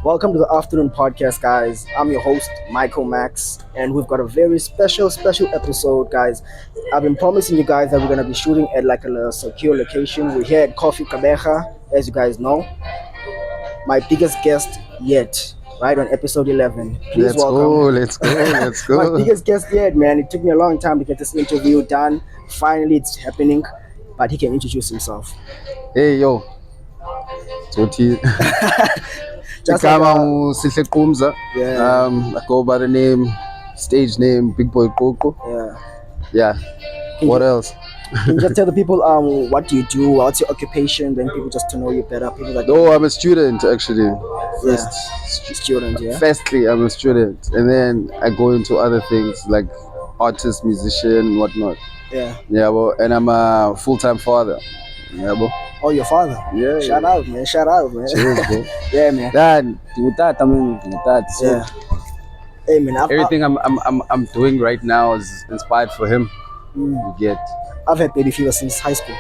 Welcome to the afternoon podcast, guys. I'm your host, Michael Max, and we've got a very special episode, guys. I've been promising you guys that we're gonna be shooting at like a secure location. We're here at Coffee Gqeberha, as you guys know. My biggest guest yet, right on episode 11. Please welcome. Let's go. My biggest guest yet, man. It took me a long time to get this interview done. Finally, it's happening, but he can introduce himself. Hey, yo. Toti. Just I go by the stage name, Bigboyqooqoo. Yeah. What else? Can you just tell the people what do you do? What's your occupation? Then people just to know you better. People that I'm a student actually. Student. Yeah. Firstly, I'm a student, and then I go into other things like artist, musician, whatnot. Yeah. Yeah, well, and I'm a full-time father. Yeah, bro. Oh, your father. Yeah. Shout out, man. Cheers, bro. Yeah, man. Dad, with that. So yeah. Hey, man. Everything I'm doing right now is inspired for him. You get. I've had baby fever since high school.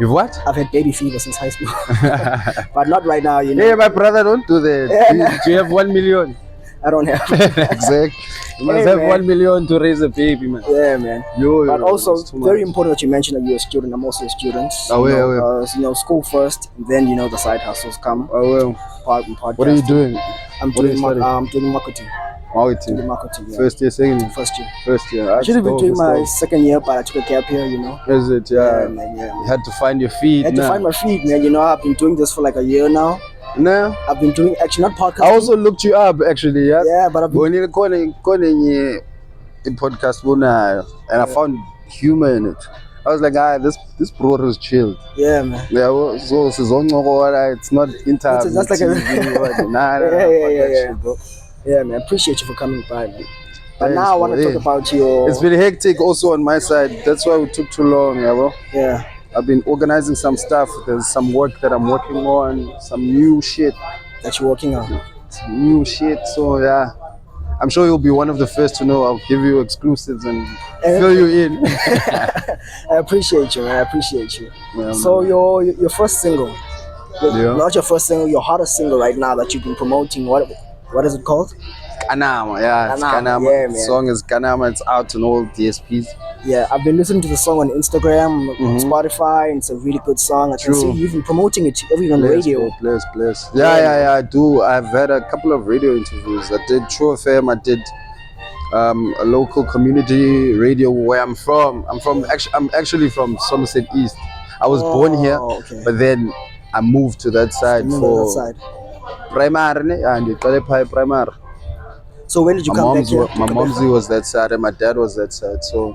You've what? I've had baby fever since high school. But not right now, you know. Hey, my brother, don't do that. Yeah. Do you have 1 million? I don't have. Exactly. You must have 1 million to raise a baby, man. Yeah, man. But also, very important that you mentioned that you're a student. I'm also a student. School first, then the side hustles come. Part and podcast. What are you doing? I'm doing marketing. Marketing. Yeah. First year, second year? First year. I should have been doing my second year, but I took a gap here, Is it? Yeah. Man, yeah. You had to find your feet. I had to find my feet, man. I've been doing this for like a year now. No. I've been doing actually not podcasting. I also looked you up actually, yeah. Yeah, but I've been in podcast and I found humor in it. I was like, this bro is chilled. Yeah, man. Yeah, so it's not inter. It's just like a yeah, bro. Yeah, man. Appreciate you for coming by. But now I want to talk about your. It's been hectic also on my side. That's why it took too long, yeah, bro. Yeah. I've been organizing some stuff. There's some work that I'm working on, some new shit that you're working on. Some new shit. So yeah, I'm sure you'll be one of the first to know. I'll give you exclusives and fill you in. I appreciate you, man. I appreciate you. Yeah, so your first single, not your first single, your hottest single right now that you've been promoting. What is it called? Kanama, yeah, it's Kanama. Yeah, the song is Kanama. It's out on all DSPs. Yeah, I've been listening to the song on Instagram, on Spotify, and it's a really good song. I can see you've been promoting it even on the radio. Bless. Yeah, I do. I've had a couple of radio interviews. I did True FM. I did a local community radio where I'm from. I'm actually from Somerset East. I was born here, but then I moved to that side primary and primary. So when did you come back here? My momsy was that side and my dad was that side. So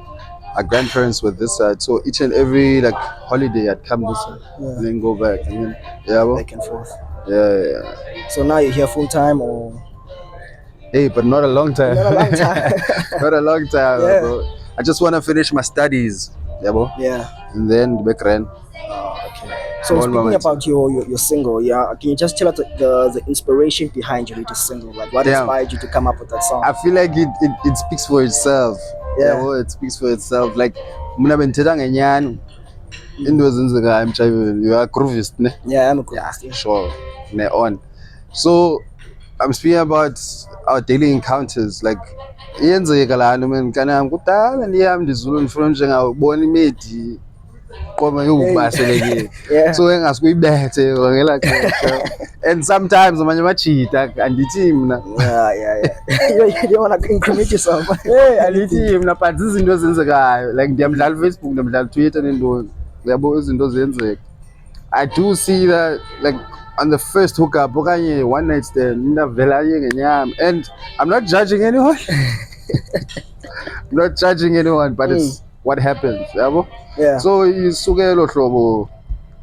our grandparents were this side. So each and every holiday I'd come this side and then go back and then back and forth. Yeah. So now you're here full time or? Hey, but not a long time. Not a long time. Not a long time, bro. I just want to finish my studies. Yeah, bro. Yeah. And then back then. So speaking about your single, can you just tell us the inspiration behind your latest single? Like what inspired you to come up with that song? I feel like it speaks for itself. Yeah, it speaks for itself. Like mna benthetha ngenyani into ezenzeka emjayiveni. You are a groovist, ne? Yeah, I'm a groovist. Yeah, sure. On. So I'm speaking about our daily encounters. Like iyenzeka lana man kanami kudala ndiyami ndizulu ndifuna njengawubona imedi. So and sometimes amanye amajita andithi mna you don't want to incriminate yourself. Andithi mna but izinto ezenzekayo like ndiyamdlala Facebook ndiyamdlala Twitter nendoni uyabo izinto zenzeka. I do see that like on the first hookup okanye one night stand ndavela ngenyama and I'm not judging anyone. I'm not judging anyone but it's what happens, yabo? Yeah. So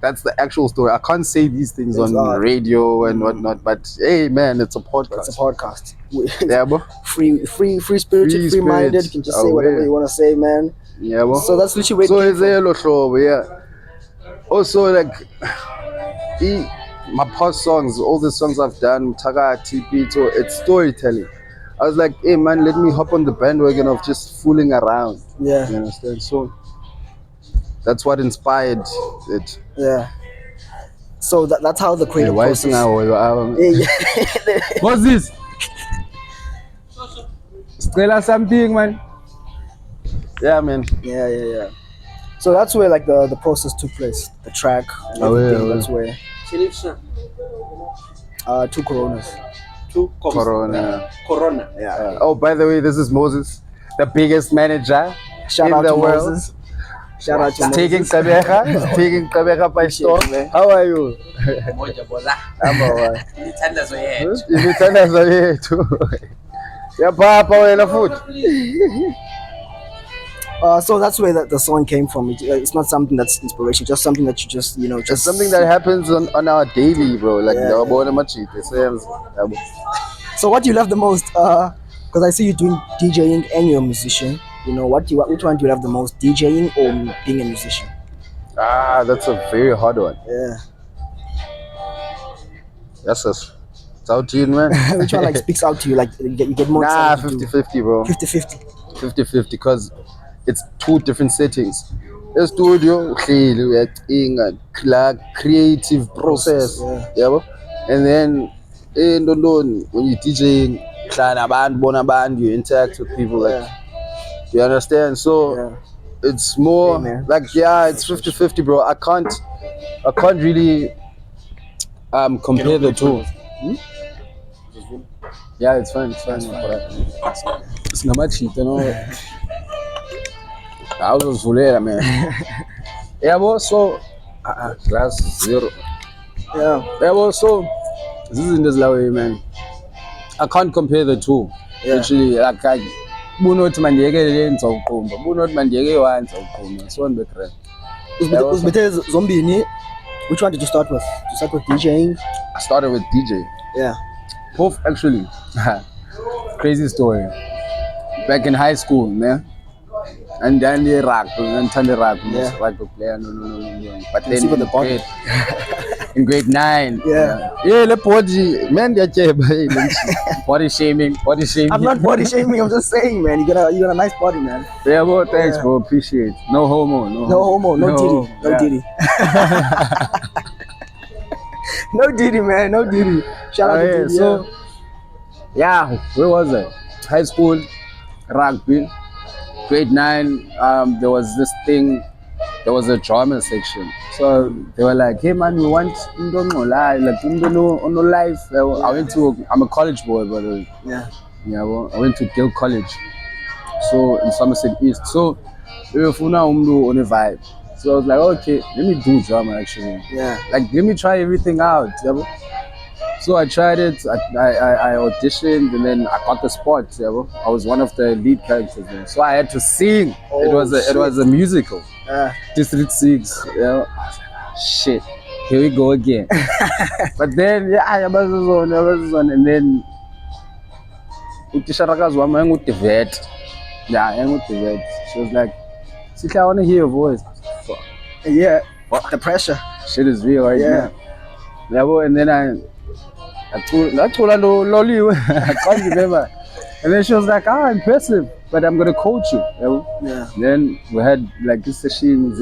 that's the actual story. I can't say these things on radio and whatnot, but hey, man, it's a podcast. It's a podcast. Yeah, bro. Free spirited, free minded. You can just say whatever you want to say, man. Yeah, bro. So that's literally so it's a also like my past songs, all the songs I've done, Takati, Pito, it's storytelling. I was like, hey man, let me hop on the bandwagon of just fooling around. Yeah. You understand? So That's what inspired it. Yeah. So that's how the Hey, creative why process. is what's this? Skrela something, man. Yeah, man. Yeah. So that's where like the process took place, the track and Oh, yeah, everything. yeah. That's where 2 Coronas. Corona. Yeah. Oh, by the way, this is Moses, the biggest manager Shout in out the to world. Moses. Shout out to He's taking Moses. Gqeberha. He's taking Gqeberha by Appreciate storm. it, man. How are you? I'm alright. Imithandazo yethu. Yapapa wena futhi. So that's where the song came from. It's not something that's inspiration, just something that you just It's just something that happens on our daily, bro. Like Yeah, ndawabona machite sales. So what do you love the most? Because I see you doing DJing and you're a musician. Which one do you love the most, DJing or being a musician? Ah, that's a very hard one. Yeah. Yes, yes. It's out to you, man. Which one like speaks out to you? Like you get more Nah, excited to do? 50-50, bro. 50-50. 50-50, because it's two different settings. The studio, creative process, yeah. And then when you DJing, you interact with people, like, you understand? So Yeah. it's more Yeah, man. like, yeah, it's 50-50, bro. I can't really compare the two. Yeah, it's fine. It's not much, you know. I was Vulera, man. Yeah, bro, so class 0. Yeah. Yeah, bro, so this is in this way, man. I can't compare the two. Yeah. Literally, like, bunothi mandiyeke lenza uqumba, bunothi mandiyeke wanza uqumba. So on the track. Zombini. Which one did you start with? Did you start with DJing? I started with DJ. Yeah. Both actually. Crazy story. Back in high school, man. And then the rap, and then the rap, rugby player, no. But then with the body. in grade 9, Yeah. the body, man, body shaming. I'm not body shaming. I'm just saying, man. You got a nice body, man. Yeah, bro. Thanks, bro. Appreciate. No homo. No Diddy. No Diddy. No Diddy, man. No Diddy. Shout out to Diddy. So, yeah, where was I? High school, rugby. Grade 9, there was this thing. There was a drama section. So they were like, "Hey man, we want like no life." I'm a college boy, by the way. Yeah. Well, I went to Gill College, so in Somerset East. So we were on a vibe. So I was like, okay, let me do drama actually. Yeah. Like, let me try everything out. So I tried it. I auditioned, and then I got the spot. I was one of the lead characters there. So I had to sing. It was a musical. District 6. I was like, shit, here we go again. But then I was on, and then the vet. She was like, "Sitla, I want to hear your voice." Yeah. The pressure. Shit is real right now. And then I told her, I can't remember. And then she was like, impressive, but I'm going to coach you. Yeah. Then we had like this session,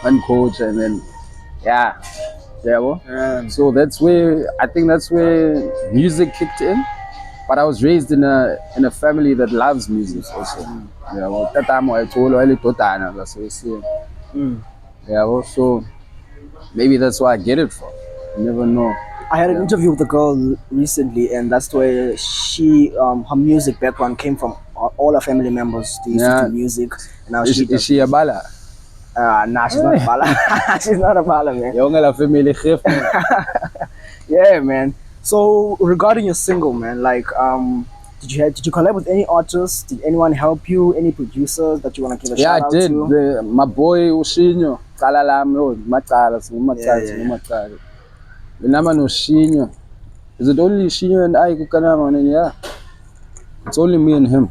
one coach, and then, so I think that's where music kicked in. But I was raised in a family that loves music also. That time I told her, so maybe that's why I get it from. You never know. I had an interview with a girl recently, and that's where she, her music background came from. All her family members, they used to do music. And now is she a bala? Nah, she's not a bala. She's not a bala, man. Family. Yeah, man. So regarding your single, man, like, did you collab with any artists? Did anyone help you? Any producers that you want to give a shout out to? Yeah, I did. My boy Ushinyo, Is it only Shinyo and I who can have? Yeah, it's only me and him.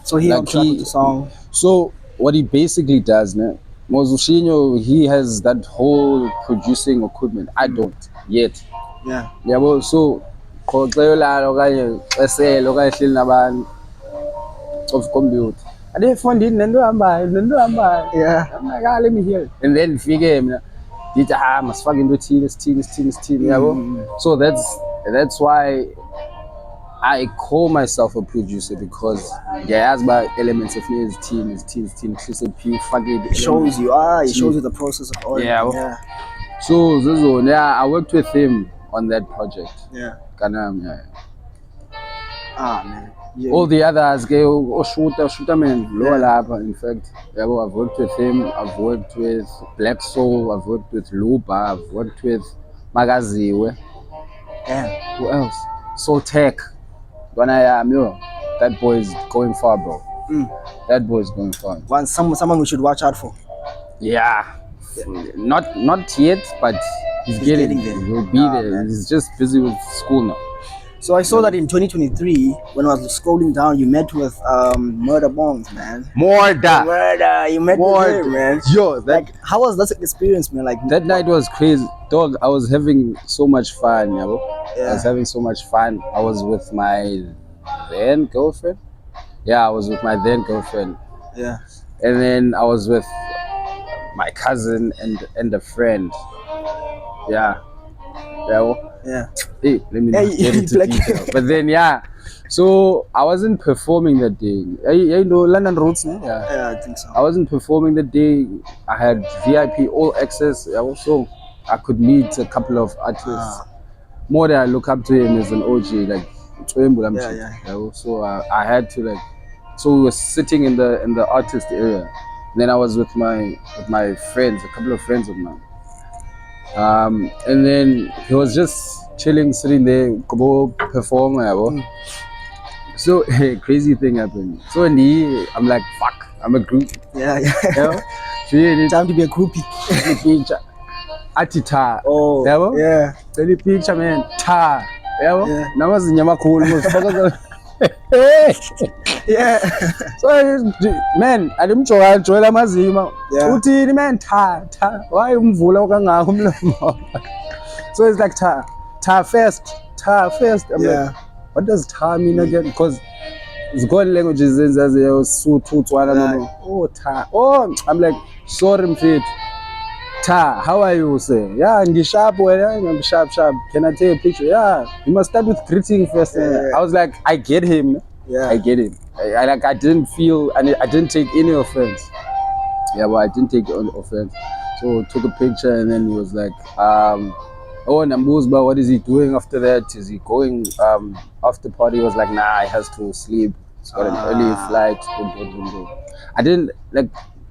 So he helped you with the song. So what he basically does, man, Mozushinyo, he has that whole producing equipment. I don't yet. Yeah. Yeah, well, so of computer. ade fondini nento hambayo. Yeah. I'm like, let me hear it. And then fike mina ndithi masifake into ethile yabo. So that's why I call myself a producer, because ngiyazi ba elements of me is teen hlise p fake It shows you. It shows you the process of all. Yeah. So I worked with him on that project. Yeah. Yeah. Man. Yeah. All the others, shooter man, lower lapha. In fact, yeah, well, I've worked with him. I've worked with Black Soul. I've worked with Luba. I've worked with Magaziwe. Yeah. Who else? Soul Tech. When I am, that boy is going far, bro. That boy is going far. Someone we should watch out for. Yeah. Not yet, but he's getting there. He'll be there. Man. He's just busy with school now. So I saw that in 2023, when I was scrolling down, you met with Mudrda Bongz, man. Mudrda, you met with him, man. Yo, how was that experience, man? Like that night was crazy, dog. I was having so much fun, I was having so much fun. I was with my then girlfriend. Yeah, I was with my then girlfriend. Yeah. And then I was with my cousin and a friend. Yeah. Yeah. Hey, let me get into detail. But then so I wasn't performing that day. You know London Roots, man? Yeah, I think so. I wasn't performing that day. I had VIP all access. Also, I could meet a couple of artists. More than I look up to him as an OG, like So I had to so we were sitting in the artist area. And then I was with my friends, a couple of friends of mine. And then he was just chilling, sitting there, go perform. So a crazy thing happened. So I'm like, fuck, I'm a group. Yeah. Time to be a groupie. Picture. Atita. Oh. Yeah. Any picture, man. Ta. Yeah. Now was nyama cool. Yeah. So man, adimjola mazima. Uthini man ta. Why umvula kangaka umlomo? So it's like ta first. I'm like, what does ta mean again? Because it's got languages as Sotho, Tswana. Oh ta. Oh, I'm like, sorry mfethu. Ta, how are you, say? Yeah, I'm sharp. I'm sharp. Can I take a picture? Yeah, you must start with greeting first. I was like, I get him. Yeah, I get him. I didn't feel, and I didn't take any offense. Yeah, but I didn't take offense. So took a picture, and then he was like, oh, Nambuzba, what is he doing after that? Is he going after party? He was like, nah, he has to sleep. He's got an early flight. I didn't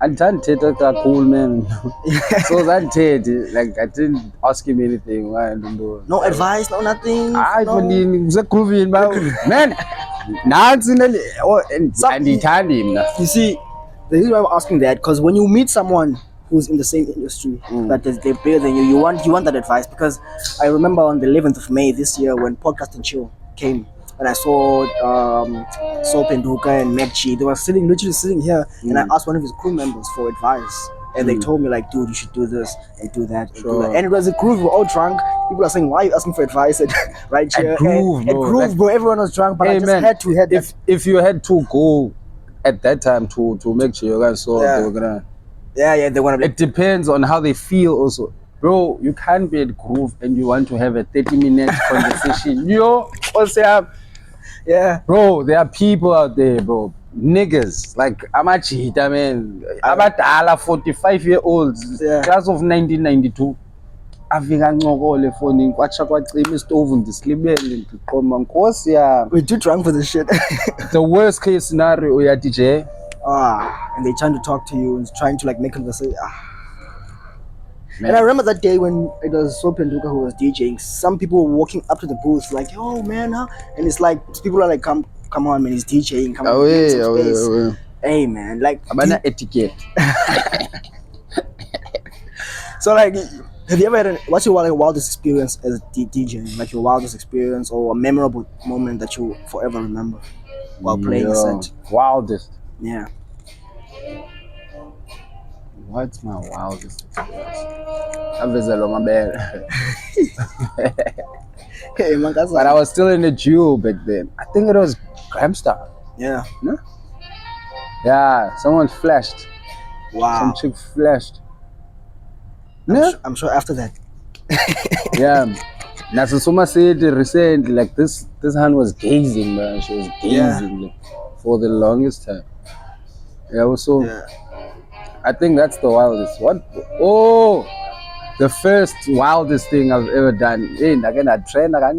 I didn't take that cool, man. So I didn't ask him anything. No advice, no nothing. I was a groovy man. And he told him. You see, the reason why I'm asking that, because when you meet someone who's in the same industry that they're better than you want that advice. Because I remember on the 11th of May this year when Podcast and Chill came, and I saw Bigboyqooqoo and Megchi. They were literally sitting here, and I asked one of his crew members for advice, and they told me like, dude, you should do this and do that. And, do that. And it was a groove. We were all drunk. People are saying, why are you asking for advice? And right here, groove, bro. Everyone was drunk, but I just had to. If you had to go at that time to make sure you guys saw they were gonna. Yeah, they wanna. It depends on how they feel also. Bro, you can't be at groove and you want to have a 30-minute conversation. Yeah, bro, there are people out there, bro. Niggas like Amachita, man. Abadala 45-year-olds, class of 1992. Afika ncokole phone kwacha kwacima istove ndisilibele ndiqoma nkosi ya. We're too drunk for this shit. The worst case scenario uya DJ. And they trying to talk to you and trying to make conversation. And I remember that day when it was Bigboyqooqoo who was DJing. Some people were walking up to the booth like, "Yo, man," huh? And it's like people are like, "Come on, man, he's DJing. Come on, space." Hey, man, abana etiquette. So have you ever had what's your wildest experience as DJing? Like your wildest experience or a memorable moment that you forever remember while playing a set? Wildest. Yeah. What's my wildest experience? But I was still in the Jew back then. I think it was Gramstar. Yeah. No? Yeah, someone flashed. Wow. Some chick flashed. Yeah. I'm sure after that. Yeah. Nasusuma said recently, like this hand was gazing, man. She was gazing like, for the longest time. Yeah, so I think that's the wildest. What? Oh, the first wildest thing I've ever done. Hey, again, I train like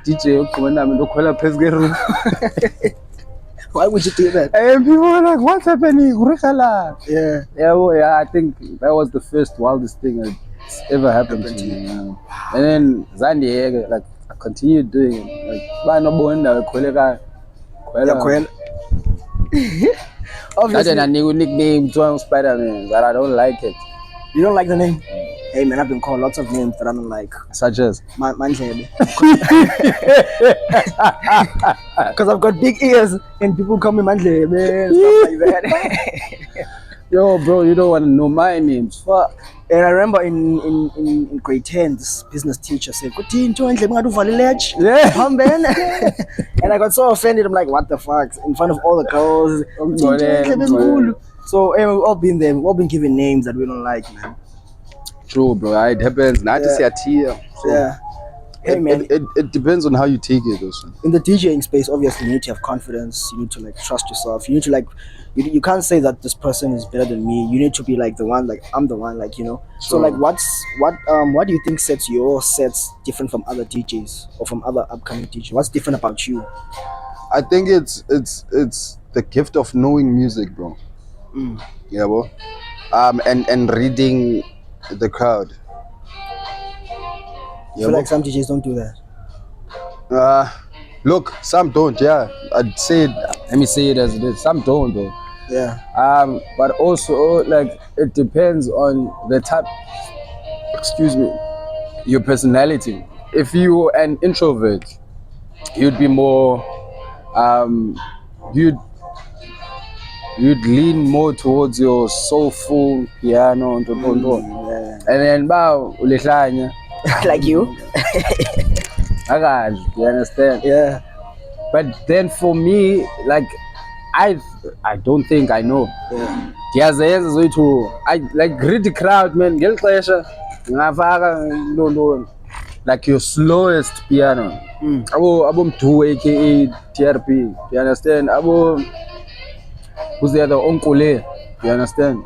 DJ ukhwela phezu kwe-roof. Why would you do that? And people were like, what's happening? Yeah. Yeah, I think that was the first wildest thing that's ever happened to me. Yeah. And then Zandi, like, I continued doing it. Like, Obviously. That's a new nickname to Spider-Man, but I don't like it. You don't like the name? Hey man, I've been called lots of names that I don't like. Such as? Mandlebe. Because I've got big ears and people call me Mandlebe and stuff like that. Yo, bro, you don't want to know my names. Fuck. And I remember in grade 10, this business teacher said, yeah. And I got so offended. I'm like, what the fuck? In front of all the girls. So, and we've all been there. We've all been given names that we don't like, man. True, bro. It happens. Not to say a tear. Yeah. Hey, man. It depends on how you take it also. In the DJing space, obviously, you need to have confidence. You need to, like, trust yourself. You need to, like, you can't say that this person is better than me. You need to be, like, the one, like, I'm the one, like, you know. So, like, what do you think sets your sets different from other DJs or from other upcoming DJs? What's different about you? I think it's the gift of knowing music, bro. Yeah, bro. And reading the crowd. I feel like some DJs don't do that. Look, some don't. Yeah, I'd say. Let me say it as it is. Some don't, though. Yeah. But also, like, it depends on the type. Excuse me. Your personality. If you're an introvert, you'd be more. You'd lean more towards your soulful piano and then like you. You understand? Yeah. But then for me, like, I don't think I know. Yeah. I like read the crowd, man. Like your slowest piano. Abo 2 aka TRP. You understand? Who's the other uncle? You understand?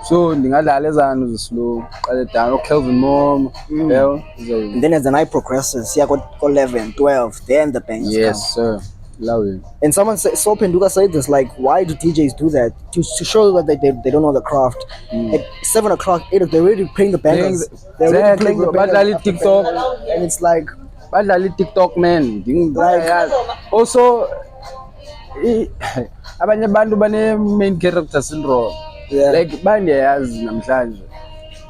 So ndingadlala ezanu slow, qale down Kelvin Mom, and then as the night progresses, yeah, got 11, 12, then the bangers yes, come. Sir. Love it. And someone said, so Penduka said this, like, why do DJs do that? To show that they don't know the craft. At 7 o'clock, 8 o'clock, they're already playing the bangers. They're already playing the bangers. TikTok. And it's like, TikTok, man. Like, also, abanye abantu bane main character syndrome. Yeah. Like bandiyazi namhlanje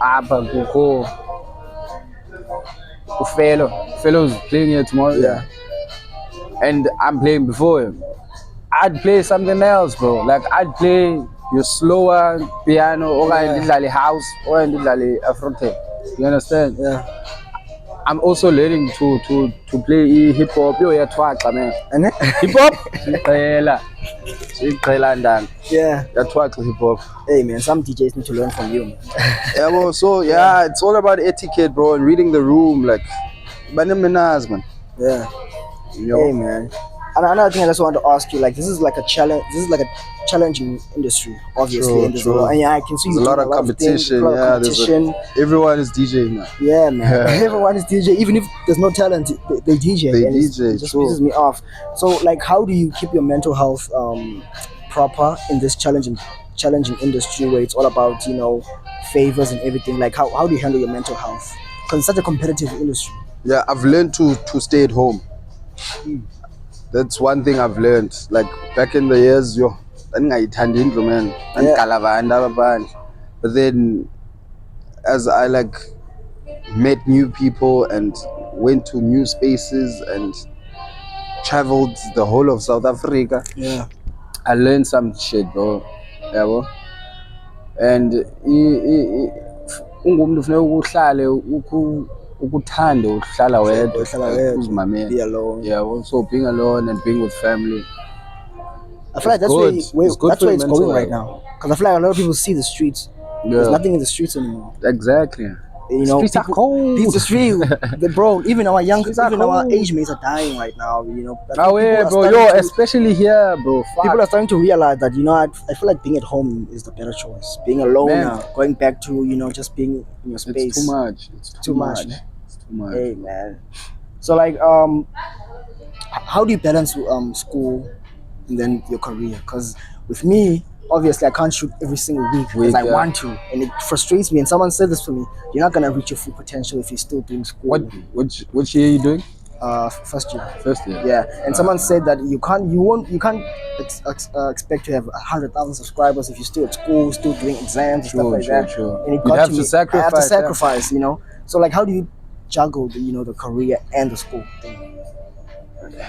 apha kukho Fellows playing here tomorrow. Yeah. And I'm playing before him. I'd play something else, bro. Like, I'd play your slower piano or I house or Afro-tech. You understand? Yeah. I'm also learning to play hip hop. Yo, yeah, twaka, man. Hip hop? Yeah. That's twaka hip hop. Hey, man, some DJs need to learn from you, man. Yeah, well, so yeah, it's all about etiquette, bro, and reading the room, like, man. Yeah. You know? Hey, man. And another thing I just want to ask you, like, this is like a challenge. This is like a challenging industry, obviously. True. And yeah, I can see there's a lot of competition. Everyone is DJing now. Yeah, man. Everyone is DJ. Even if there's no talent, they DJ. They and DJ. It just pisses me off. So, like, how do you keep your mental health proper in this challenging industry where it's all about, you know, favors and everything? Like, how do you handle your mental health? Because it's such a competitive industry. Yeah, I've learned to stay at home. That's one thing I've learned. Like, back in the years, man. But then as I like met new people and went to new spaces and traveled the whole of South Africa, yeah, I learned some shit, bro. Yeah, bro. And ukuthande ukuhlala wedwa, be alone. Yeah, also being alone and being with family. I feel like that's good. where It's good that's for where your it's mental going right health. now. Because I feel like a lot of people see the streets. There's Yeah, nothing in the streets anymore. exactly. You know, Streets are cold. These the street, bro. Streets are Even our cold. age mates are dying right now. You know, I Oh think yeah, bro. Yo, especially here, bro. people Fuck, are starting to realize that I feel like being at home is the better choice. Being alone, man. going back to just being in your It's too space, much. It's too too much, much. man. It's too much. Hey, man. So like, how do you balance school and then your career? Because with me, obviously, I can't shoot every single week as I want to, and it frustrates me. And someone said this to me: you're not gonna reach your full potential if you're still doing school. Which year are you doing? First year. First year. Yeah, and someone said that you can't expect to have 100,000 subscribers if you're still at school, still doing exams and stuff like that. Sure. And it You got have to to me. I have to sacrifice. sacrifice, you know. So like, how do you juggle the career and the school thing?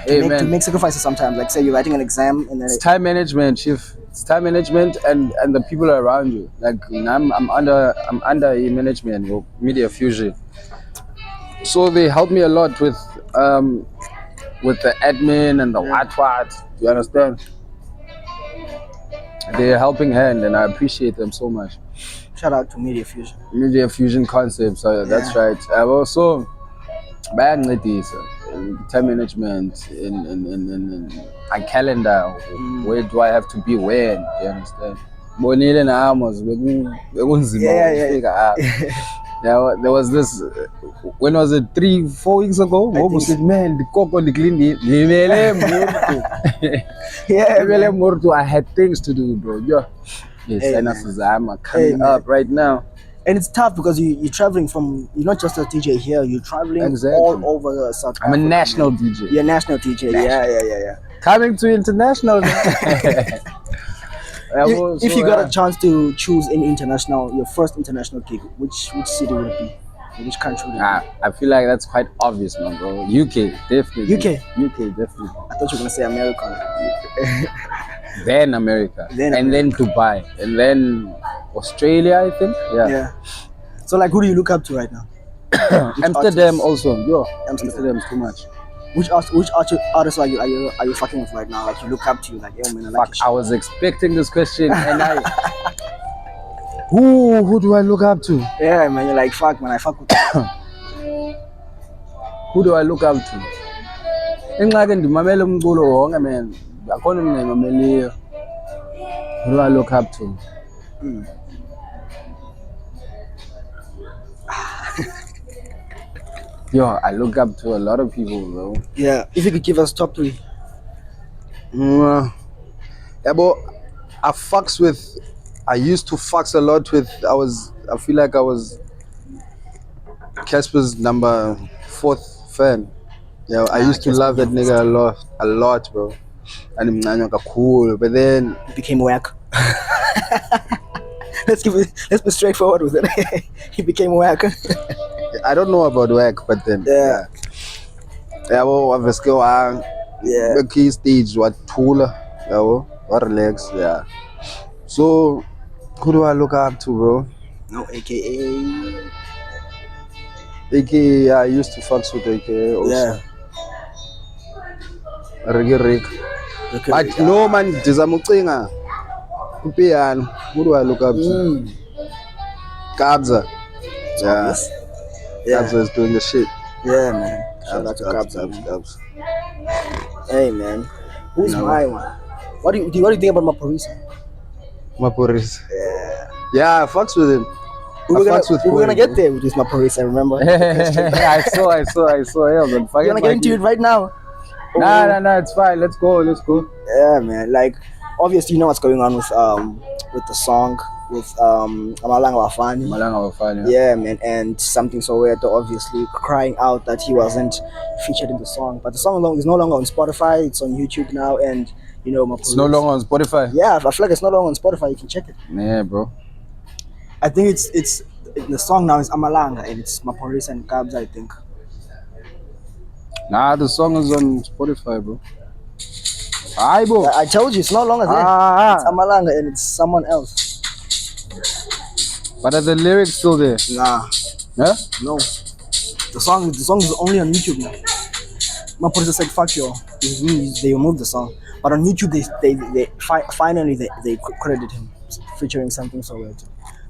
Hey, To man. make sacrifices sometimes. Like say you're writing an exam and then It's time management, chief. It's time management and the people around you. Like I'm under a management or Media Fusion, so they help me a lot with the admin and the what. You understand? They're a helping hand, and I appreciate them so much. shout out to Media Fusion. Media Fusion concepts. That's right. I've also bayancedisa in time management in my calendar. Where do I have to be when? Do you understand? Bonile na amos bekunzima ukufika. Yeah, there was this. When was it? 3-4 weeks ago? Ngoba said, man, the coco the clean limele murtu. Yeah, Limele murtu. I had things to do, bro. Yeah. Yes, Hey, and man. I'm coming up right now. And it's tough because you're traveling from, you're not just a DJ here, you're traveling Exactly. all over South Africa. I'm a national man. DJ. You're a national DJ. Yeah. Coming to international. If you got a chance to choose any international, your first international gig, which city would it be? Which country would it be? I feel like that's quite obvious, man, bro. UK, definitely. UK, definitely. I thought you were gonna say America. Then America. Then Dubai. And then Australia, I think. Yeah. So like, who do you look up to right now? Amsterdam also. Yo, Amsterdam's too much. Which artists are you fucking with right now? Like you look up to, like, yo man, I like your shit. I was expecting this question, and who do I look up to? Yeah, man, you're like, fuck, man, I fuck with Who do I look up to? Engxaki ndimamela umculo wonke, man. Akhona endingayimameliyo. Who do I look up to? Yo, I look up to a lot of people, bro. Yeah, if you could give us top 3. Yeah, but I used to fucks a lot with, I feel like I was Casper's number 4th fan. Yeah, I used to love that nigga a lot, bro. And cool, but then he became whack. Let's be straightforward with it. He became whack. I don't know about whack, but then yeah, well, obviously, the key stage what cooler, what relax, yeah. So who do I look up to, bro? No, AKA. AKA, I used to fucks with AKA also. Yeah. Rick. But no man, Dizamucinga. Piano. Who do I look up to? Gqeberha. Yeah. Gqeberha is doing the shit. Yeah, man. Shout out to Gqeberha. Hey, man. Who's my one? What do you think about Maphorisa? Maphorisa. Yeah. Yeah, I fucks with him. We were gonna get there with this Maphorisa, remember? I saw. Yeah, man. We're gonna get into it right now. Nah, it's fine. Let's go. Yeah, man. Like, obviously, you know what's going on with the song with Amalanga Wafani. Yeah, man. And Something So Weird, obviously crying out that he wasn't featured in the song. But the song is no longer on Spotify. It's on YouTube now, and you know, it's no longer on Spotify. Yeah, I feel like it's no longer on Spotify. You can check it. Yeah, bro. I think it's the song now is Amalanga, and it's Maphorisa and Gqeberha, I think. Nah, the song is on Spotify, bro. Aye, bro. I told you, it's no longer there. It's Amalanga and it's someone else. But are the lyrics still there? Nah. Yeah? No. The song is only on YouTube now. Maphorisa said, fuck you. They removed the song. But on YouTube, finally they credited him featuring something so weird.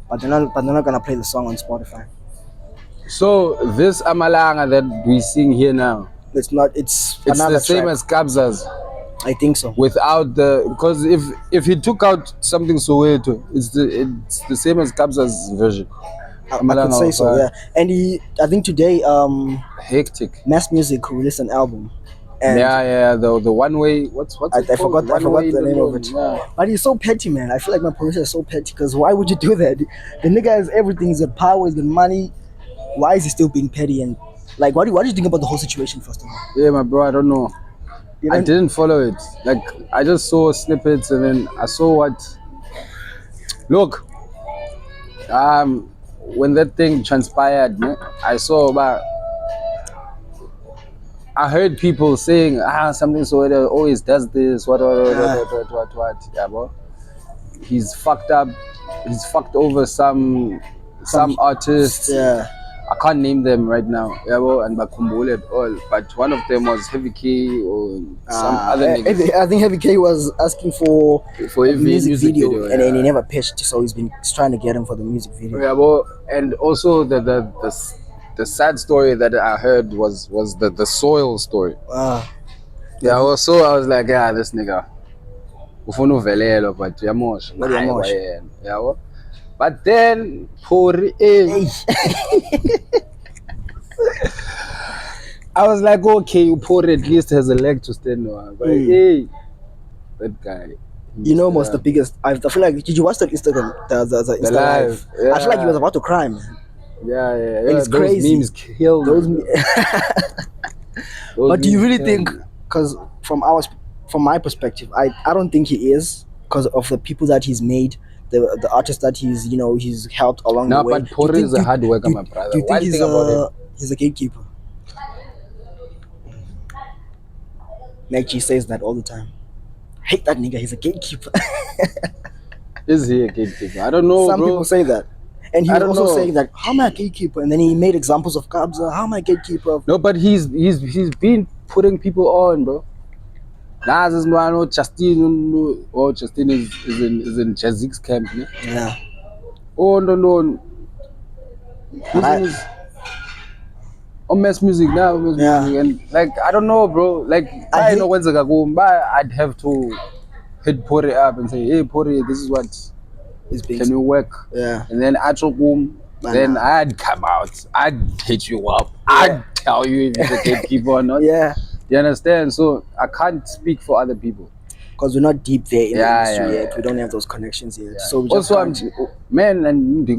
But they're not gonna play the song on Spotify. So this Amalanga that we sing here now, It's not. It's it's another the same track. as Kabza's I think so. without the, because if he took out something Soweto, it's the same as Kabza's version. I could say so. Yeah. And I think today, Hectic. Mass Music released an album. And Yeah. The one way. What's I it called? forgot the name of it. Yeah. But he's so petty, man. I feel like my producer is so petty because why would you do that? The nigga has everything. He's got power. He's got money. Why is he still being petty? And like, what do you think about the whole situation first of all? Yeah, my bro. I don't know. You I know? didn't follow it. Like I just saw snippets and then I saw what. Look. When that thing transpired, man, I saw about. I heard people saying, something so it always does this, what. Yeah, bro. He's fucked up. He's fucked over some artists. Yeah. I can't name them right now. Yeah, bro, and Bakumbule at all. But one of them was Heavy K or some other niggas. I think Heavy K was asking for a music video, yeah. and he never pitched, so he's trying to get him for the music video. Yeah, bro. And also the sad story that I heard was the soil story. Yeah, also I was like, yeah, this nigga. Ufuna uvelelo, but uyamosha. Yeah, bro. But then Pori, I was like, okay, Pori at least has a leg to stand on. But hey, that guy. You know, most the biggest. I feel like, did you watch that Instagram? The Insta live? Yeah. I feel like he was about to cry, man. Yeah. It's those crazy. Memes killed. But do you really think? Because from my perspective, I don't think he is, because of the people that he's made, the artists that he's helped along the way. No, but Pori is a hard worker, my brother. Do you think he's a gatekeeper? Mac G says that all the time. I hate that nigga. He's a gatekeeper. Is he a gatekeeper? I don't know. Some people say that. And he was also know. saying that, how am I a gatekeeper? And then he made examples of Kabza. How am I a gatekeeper? No, but he's been putting people on, bro. Nah, this is no Justin. Oh, Justin is in Jazik's camp, ne? Yeah. Oh no. Mass music now, music. And like I don't know, bro. Like I know when's I'd have to hit Pori up and say, hey Pori, this is what is being. Can you work? Yeah. And then then I'd come out. I'd hit you up. I'd tell you if you're a gatekeeper or not. Yeah. You understand? So I can't speak for other people. Because we're not deep there in the industry yet. We don't have those connections yet. Yeah. So we just man, and hey,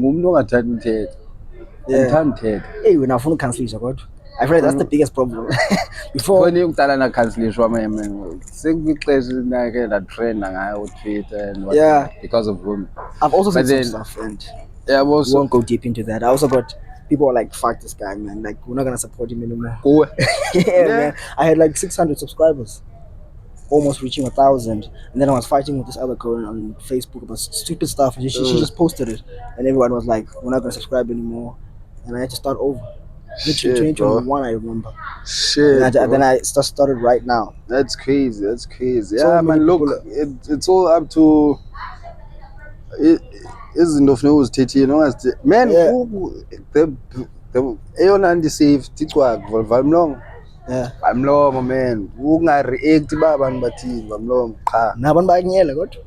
we're not phone cancellation, God. I feel like that's the biggest problem. Before when you tell cancellation, man, that trend on Twitter and whatnot because of him. I've also seen some stuff, and we won't go deep into that. I also got people are like, fuck this guy, man. Like, we're not gonna support him anymore. Man. I had like 600 subscribers, almost reaching 1,000, and then I was fighting with this other girl on Facebook about stupid stuff, and she just posted it, and everyone was like, we're not gonna subscribe anymore, and I had to start over. Literally 2021, I remember. Shit. And then I started right now. That's crazy. Yeah, man. Look, it's all up to. Isn't of news, Titi? You know, man. The Aeon and the safe. I'm long. Yeah. I'm long, man. Who nga react baban bathi I'm long. Naban ba nyela god.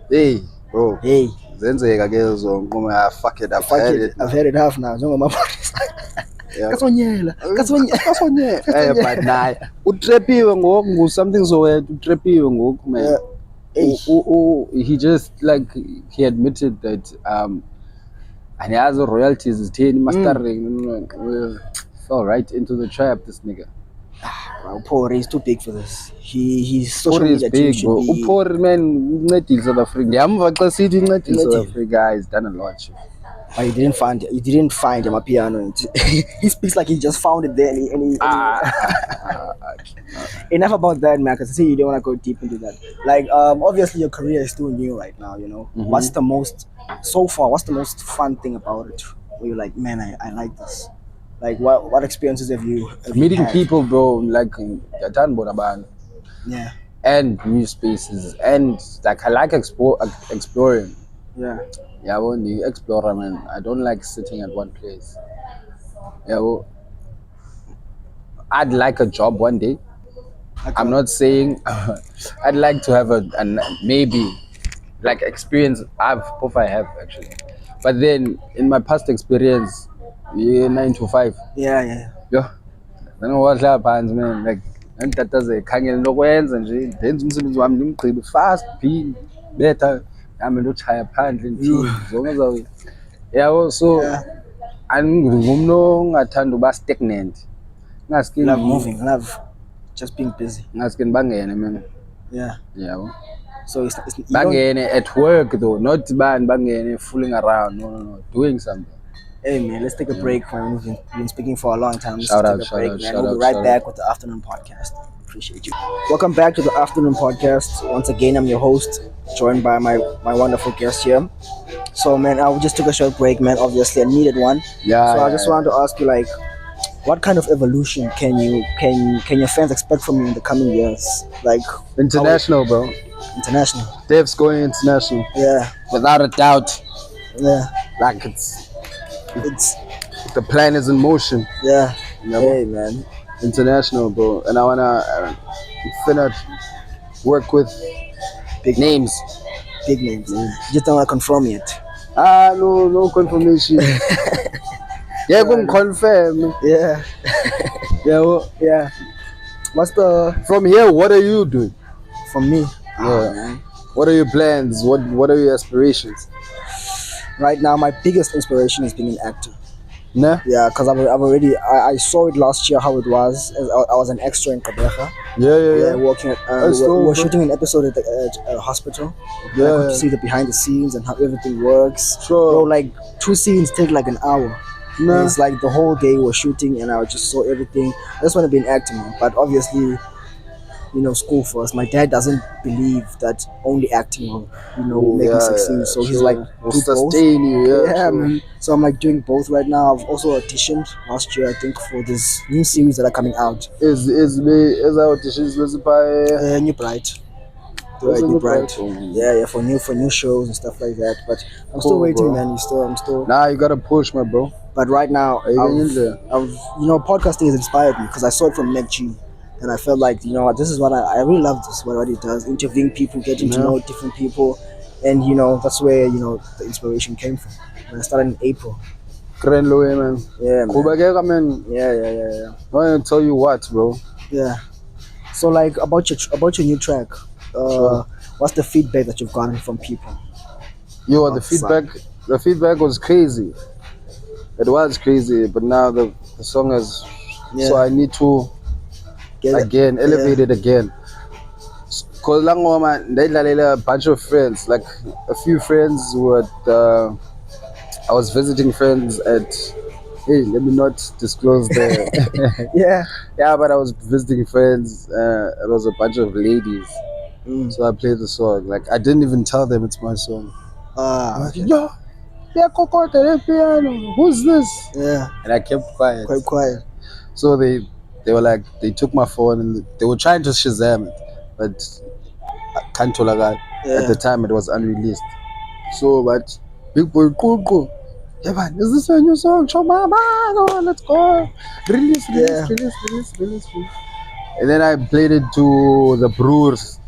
Hey, bro. Hey. Zenzeka ke zonke fuck it. I've had it half now. Njengoba kasonyela but naye utrepiwe ngoku something so utrepiwe ngoku, man. He just like he admitted that and he has royalties is 10 mastering fell right into the trap, this nigga. Pori is too big for this. He's social media big, bro. Pori, man, uncedile South Africa. Yamva xa sithi uncedile South Africa, he's done a lot. But he didn't find him a piano. He speaks like he just found it there. Enough about that, man. Because I see you don't want to go deep into that. Like, obviously your career is still new right now. You know, what's the most fun thing about it? Where you're like, man, I like this. Like, what experiences have you meeting had? people, bro? Like, yeah. and new spaces, and like I like exploring. Yeah. Yeah, when you explore, man, I don't like sitting at one place. Yeah, well, I'd like a job one day. Like I'm what? not saying I'd like to have a maybe like experience. Both I have actually, but then in my past experience, yeah, 9 to 5. Yeah, yeah. Yeah, I don't know what happens, man. Like ngitatazekhangelwa nokwenza nje ndenza umsebenzi wami ngimgqibe fast b better yami ndochaya phandle You. ngithini zonke zawo yabo. So Yeah. angingumno ongathanda uba stagnant, ngaske Love moving. Love just being busy. ngaske bangene man. Yeah. Yabo, So it's you don't. bangene at work though, not bangene fooling around. No, doing something. Hey man, let's take a break. Man. We've been speaking for a long time. Let's Shout take out, a shout break, out, man. shout We'll out, be right shout back out. with the afternoon podcast. Appreciate you. Welcome back to the afternoon podcast. Once again, I'm your host, joined by my wonderful guest here. So man, I just took a short break, man. Obviously, I needed one. Yeah, So I yeah, just yeah. wanted to ask you, like, what kind of evolution can your fans expect from you in the coming years? Like International, bro. international. Dev's going international Yeah, without a doubt. yeah. Like It's the plan is in motion. yeah. You know? Hey man, International, bro. And I wanna finna work with big names. big names. Just don't want to confirm yet. No confirmation. Yeah, gonna confirm. Yeah, Yeah, well, yeah. What's the from here, what are you doing? from me? Yeah. Man. What are your plans? What are your aspirations? Right now, my biggest inspiration is being an actor. Nah? Yeah, because I've already I saw it last year how it was. As I was an extra in Gqeberha. Yeah. Working at That's we dope, were bro. shooting an episode at a hospital. And I got Yeah. to see the behind the scenes and how everything works. Sure. Bro, like 2 scenes take like an hour. Nah. And it's like the whole day we're shooting, and I just saw everything. I just want to be an actor, man. But obviously, school first. My dad doesn't believe that only acting will make me succeed. So he's like, will do both. sustain you. Yeah, True. man. So I'm like doing both right now. I've also auditioned last year, I think, for this new series that are coming out. Is our auditions was by New Bright. What's New New Bright. Bright? Yeah, for new shows and stuff like that. But I'm still Cool, waiting, bro. man. I'm still. Nah, you gotta push, my bro. But right now, Are you getting in there? podcasting has inspired me because I saw it from Meg G. And I felt like, this is what I really love this, what it does. Interviewing people, getting to Yeah. know different people. And, that's where, the inspiration came from. When I started in April. Grand low, man. Yeah, man. Kubageka, man. Yeah. I wanna tell you what, bro. Yeah. So, like, about your new track, Sure. what's the feedback that you've gotten from people? Yo, the Outside. feedback was crazy. It was crazy, but now the song is. Yeah. So I need to again elevate it again. Cause langoma ndayidlalela a bunch of friends, like a few friends who had. I was visiting friends at. Hey, let me not disclose the. Yeah. Yeah, but I was visiting friends. It was a bunch of ladies. So I played the song. Like I didn't even tell them it's my song. Okay. Yo, yeah, Coco, the piano. Who's this? Yeah. And I kept quiet. Quite quiet. So they were like, they took my phone and they were trying to Shazam it, but I can't tell that. Yeah. At the time it was unreleased. So, but Bigboyqooqoo. Yeah, man, is this your new song? Show my man, let's go. Release. And then I played it to the Brewers.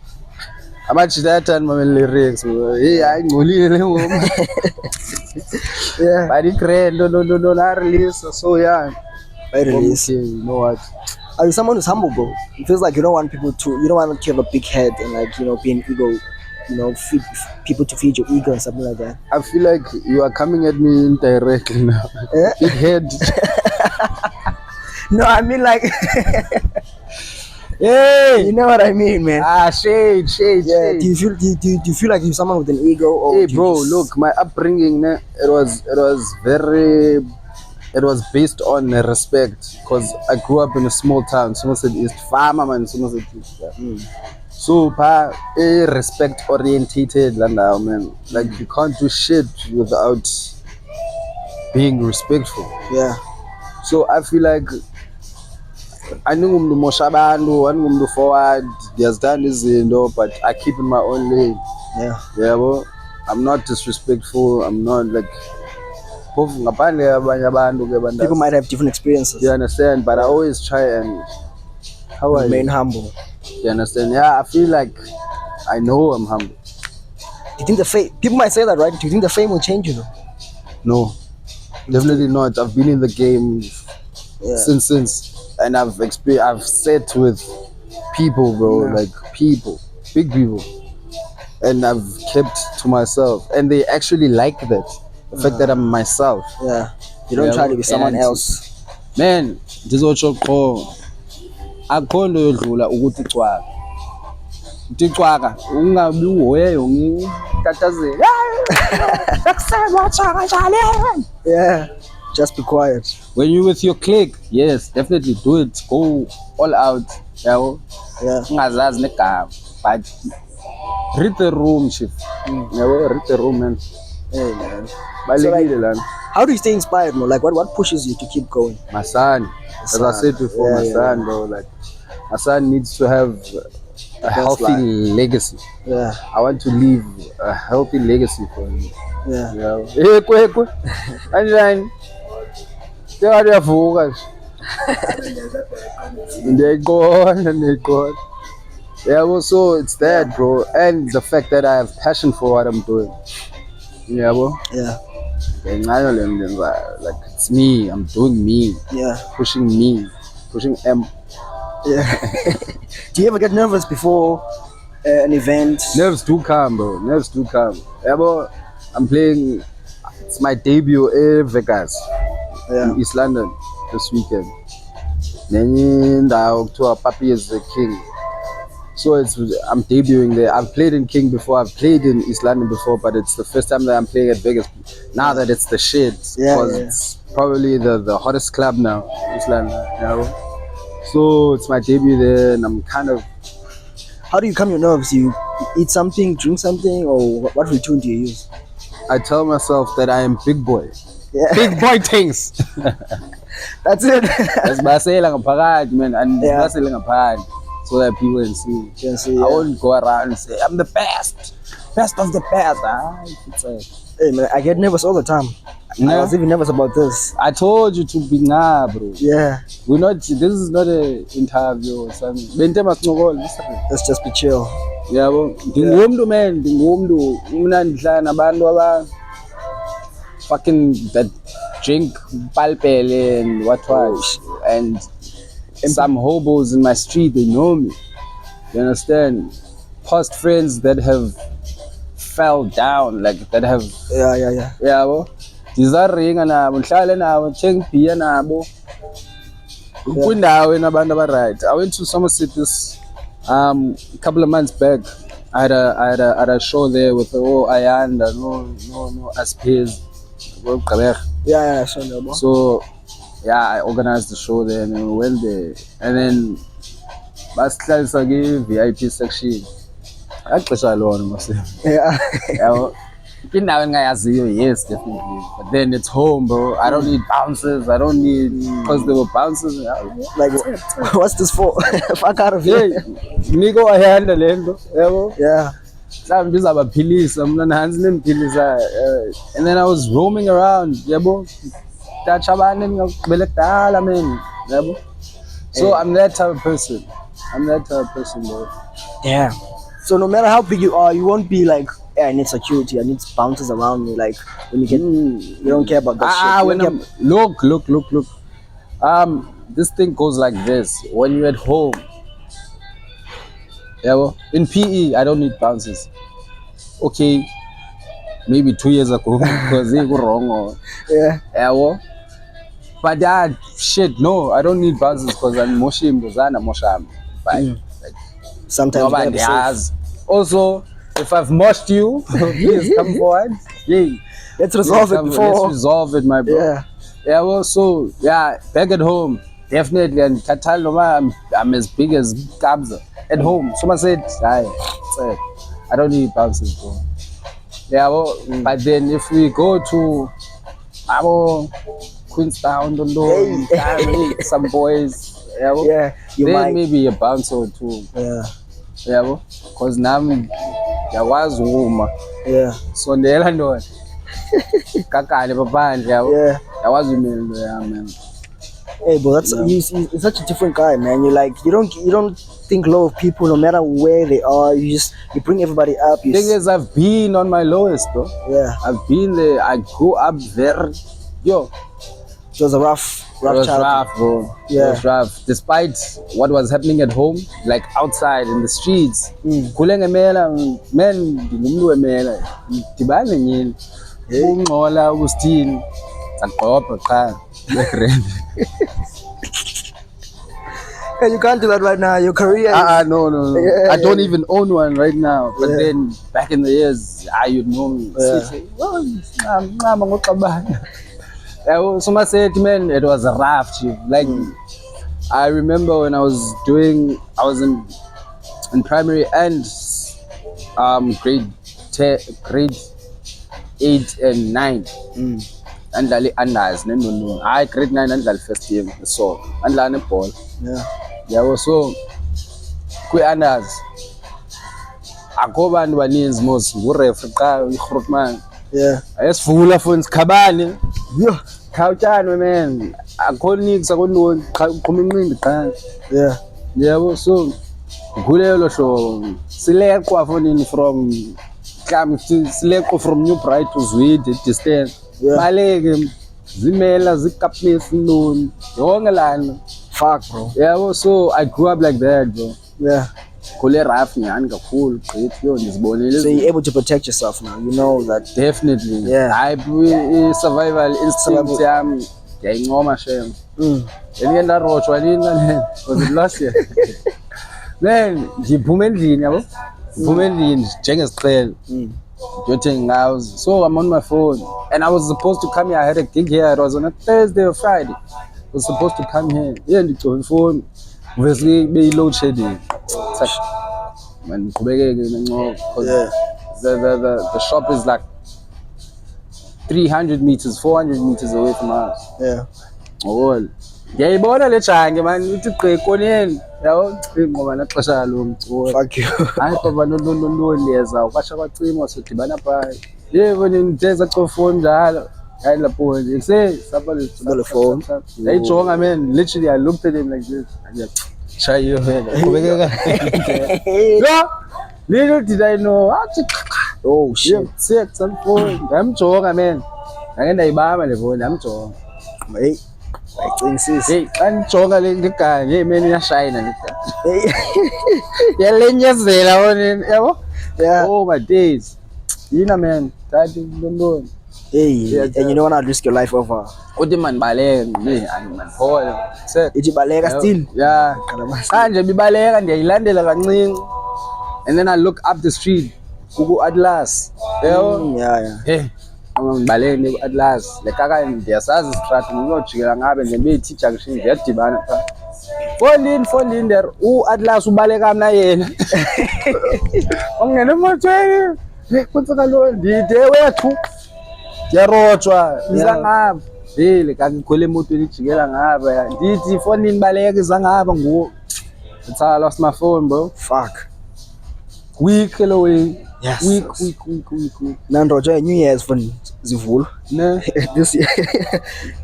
How much that and my lyrics? Hey, I Yeah. but it grand, no, not release. So yeah. By release. Okay, you know what? Are you someone who's humble, bro? It feels like you don't want people you don't want to have a big head and like, be an ego, feed people to feed your ego and something like that. I feel like you are coming at me indirectly now. Yeah? Big head. No, I mean like, Hey! you know what I mean, man. Shade. Yeah. Do you feel like you're someone with an ego? Or Hey, do you bro, just- look, my upbringing, it was based on respect because I grew up in a small town, Somerset East, farmer man, Somerset East. Yeah. So, respect orientated, man. Like you can't do shit without being respectful. Yeah. So I feel like andingumntu mosha abantu, andingumntu forward, ndiyazithanda izinto, but I keep in my own lane. Yeah. I'm not disrespectful, I'm not like ngaphandle abanye abantu ke bantu. People might have different experiences. You understand? But I always try and remain humble. You understand? Yeah, I feel like I know I'm humble. Do you think the fame? People might say that, right? Do you think the fame will change you though? No, definitely not. I've been in the game since, and I've sat with people, bro, like people, big people, and I've kept to myself, and they actually like that. The fact that I'm myself. Yeah, you don't try to be someone else. Man, ndizotsho qho akho nto yodlula ukuthi cwaka. Uthi cwaka ungabi uhoyeyo ngitatazela. Yeah, just be quiet. When you with your clique, yes, definitely do it. Go all out. Yeah. Ungazazi negama, but read the room, chief. Read the room, man. Hey, man. So like, how do you stay inspired, bro? Like, what pushes you to keep going? My son. As I said before, my son, bro. Like, my son needs to have a healthy legacy. Yeah. I want to leave a healthy legacy for him. Yeah. Hey, quick. And they go. Yeah, well, so it's that, bro. And the fact that I have passion for what I'm doing. Yeah, bro. Yeah. Like, it's me. I'm doing me. Yeah. Pushing M. Yeah. Do you ever get nervous before an event? Nerves do come, bro. Nerves do come. Yeah, bro. I'm playing. It's my debut in Vegas, in East London, this weekend. Then Papi is the king. So I'm debuting there. I've played in King before. I've played in East London before, but it's the first time that I'm playing at Vegas. Now that it's the shit, because it's probably the hottest club now, East London. You know? So it's my debut there, and I'm kind of. How do you calm your nerves? You eat something, drink something, or what routine do you use? I tell myself that I am big boy. Yeah. Big boy things. That's it. That's what I say, like man, and that's like so that people can see. I won't go around and say I'm the best of the best. Hey man, I get nervous all the time. I was even nervous about this. I told you to be bro. Yeah. We're not. This is not an interview or something. Let's just be chill. Yeah, ndingumntu man, mina ndihlala nabantu fucking that drink palpele and what and some hobos in my street, they know me. You understand? Past friends that have fell down, like that have yabo ndizaringa nabo ndihlale nabo thenga beer nabo kwindawo enabantu abaright. I went to Somerset this a couple of months back. I had a show there with Ayanda, no Aspes, Gqeberha. Yeah, sure. So I organized the show there and then we went there, and then basihlalisa VIP section. Axesha lona mase. Yeah. Yes, definitely. But then it's home, bro. I don't need bounces. I don't need, because there were bounces. Like, what's this for? Fuck out of here. Nico, I handle it. Yeah. And then I was roaming around. So I'm that type of person. Bro. Yeah. So no matter how big you are, you won't be like, I need security, I need bouncers around me. Like when you get, you don't care about that shit. Look. This thing goes like this. When you're at home, in PE, I don't need bouncers. Okay, maybe 2 years ago because they go wrong or but that shit, no, I don't need bouncers because I'm moshim. Like, sometimes nobody has. Also, if I've moshed you, please come forward. Let's resolve it before. Let's resolve it, my bro. So back at home, definitely. And Katal, I'm as big as Kabza at home. Someone said, I don't need bouncers, bro. But then if we go to Queenstown, some boys, yabo. Yeah, you Then might. maybe a bounce or two, Yeah, yabo, because nami ngiyakwazi ukuma yeah, sondela ndoda kakale paphandle yabo, yeah. ngiyakwazi uyimela into yami man. Hey, but that's Yeah. you're such a different guy, man. You don't think low of people no matter where they are. You bring everybody up. You Thing is, I've been on my lowest, bro. yeah, I've been there. I grew up very, yo, it was a rough it was childhood. rough, bro. Yeah. It was rough. Despite what was happening at home, like outside in the streets, khule ngemela, man, ngumntu wemela. Dibane nyini. Ungxola ukusithini. Saqopha cha. And you can't do that right now. Your career. No. Yeah, I don't even own one right now. But then back in the years, you'd know me. Yeah. So I said, man, it was a rough chief. Like I remember when I was in primary and grade 8 and 9. And unders, no. I grade 9 and first year. So and learn ball. Yeah. So kwi-unders akho bantu baninzi mos ngurefa qha uyigrotman Yeah. ayesivula foni sikhabane Yeah. khawutyane man akho nix akho ntoni qha uqhuma inqindi qha Yeah. yabo. So ngulelo hlobo sileqwa fonini from sileqwa from New Bright to Zwide distance Yeah. baleke zimela zikapnesi ntoni yonke lana. Fuck, bro. Yabo. So I grew up like that, bro. Yeah. Khule rough nyani kakhulu gqithi yo ndizibonile. So you're able to protect yourself now. You know that. Definitely. Yeah. Survival instinct yami ndiyayincoma shem. Ndike ndarotshwa nini man, was it last year? Man, ngiphume endlini yabo, ngiphume endlini njengesicelo ndiyothenga ngawuzi. So I'm on my phone and I was supposed to come here. I had a gig here. It was on a Thursday or Friday. I was supposed to come here. Yeah, ndicofa ifoni obviously beyi-load shedding. Man, ndiqhubekeke nencoko because the shop is like 300 meters, 400 meters away from us. Yeah. Oh, ngiyayibona le jange man uthi Gqeberha yabo ingqoba naxesha lo. Fuck you. Hayi baba no liyeza kwasha kwacima sodibana phayi. Yebo nindeza cofa phone njalo. Hayi lapho nje sapha le phone. Yayijonga man, literally I looked at him like this. Chayo wena qhubekeka. No, little did I know. Oh shit. Sick some phone. Ngamjonga man. Ngake ndayibamba le phone ngamjonga. Hey. Ayicinisisi. Hey, angijonga le ngiganga, hey man iyashayina le ganga. Hey. Yalenyezela wona yabo? Yeah. Oh my days. Yina man, thathi ntoni. Hey, and you don't want to risk your life over. Uthi man baleka nje man phola. Ithi baleka still. Yeah. Kanje bibaleka ndiyayilandela kancinci. And then I look up the street. Kuku Atlas. Yebo? Yeah. Hey. Ngibaleke ku-Atlas le kaka ndiyasazi istrato nginojikela ngabe nje beyi-T junction ndiyadibana pha. Fondini there u-Atlas ubaleka mna yena. Ongena emotweni. Kutsaka lo ndide wethu. Ndiyarotshwa iza ngapha. Hey le kaka ngikhwele emotweni ijikela ngapha. Ndithi fondini baleka iza ngapha nguwo. I lost my phone, bro. Fuck. Week hello way. Yes. Week. Nandroja New Year's fun zivul. No. This year.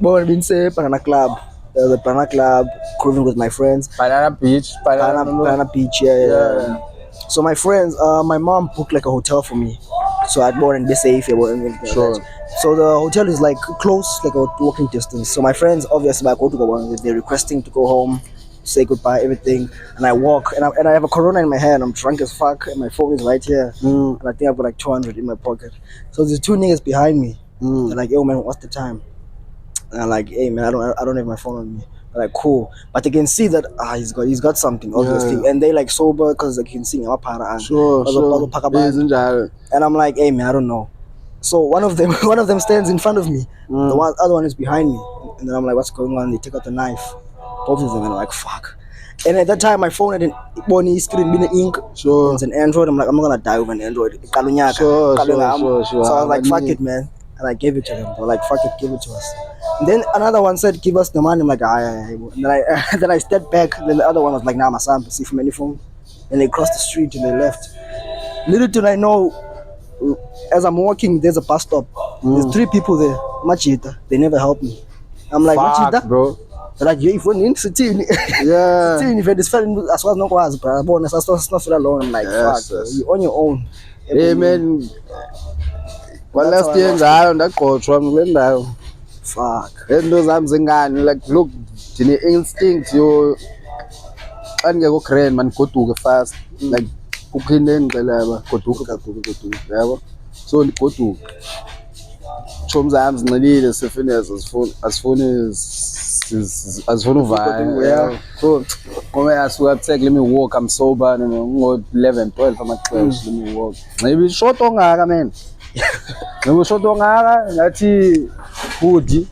But been say Banana Club. The Banana Club, cruising with my friends. Banana Beach. Banana Beach, yeah. So my friends, my mom booked like a hotel for me. So I'd go and be safe. Sure. So the hotel is like close, like a walking distance. So my friends, obviously, I go to go. They're requesting to go home, say goodbye, everything. And I walk, and I have a Corona in my hand. I'm drunk as fuck, and my phone is right here. And I think I've got like 200 in my pocket. So there's two niggas behind me. They're like, yo man, what's the time? And I'm like, hey man, I don't have my phone on me. They're like, cool, but they can see that he's got something obviously, and they like sober because they can see Sure. And I'm like, hey man, I don't know. So one of them stands in front of me, the other one is behind me, and then I'm like, what's going on? They take out the knife, both of them, and I'm like, fuck. And at that time, my phone had an screen, been ink. Sure. It's an Android. I'm like, I'm not gonna die with an Android. Sure. So I was like, fuck it, man. And I gave it to them. They were like, fuck it, give it to us. Then another one said, "Give us the money." I'm like, "Ah, yeah, yeah." Then then I stepped back. Then the other one was like, "Nah, my son, see from any phone." And they crossed the street and they left. Little did I know, as I'm walking, there's a bus stop. There's three people there. Machita. They never helped me. I'm like, Fuck, Machita. bro. They're like, "Yeah, if you're in city, Yeah. if it's fell, as well as no was, bro. I'm not feel alone." I'm like, Yes, "Fuck, yes. you're on your own." Hey man, That's kwalast how I lost yenzayo ndagqotshwa kule ndawo. Fuck. Izinto zami zingani, like look, ndine-instinct xa ndingekho grand mandigoduke fast, like kukho into endixelayo uba goduke, yabo. So ndigoduke. Tshomi zami zinxilile sifineze, azifuni uvaya. Yeah. So ngoba yasuka kutheke, let me walk, I'm sober, ngo-11, 12 amaxesha, let me walk. Nxiba ishort ongaka man. Nxiba ishort ongaka ngathi hoodie,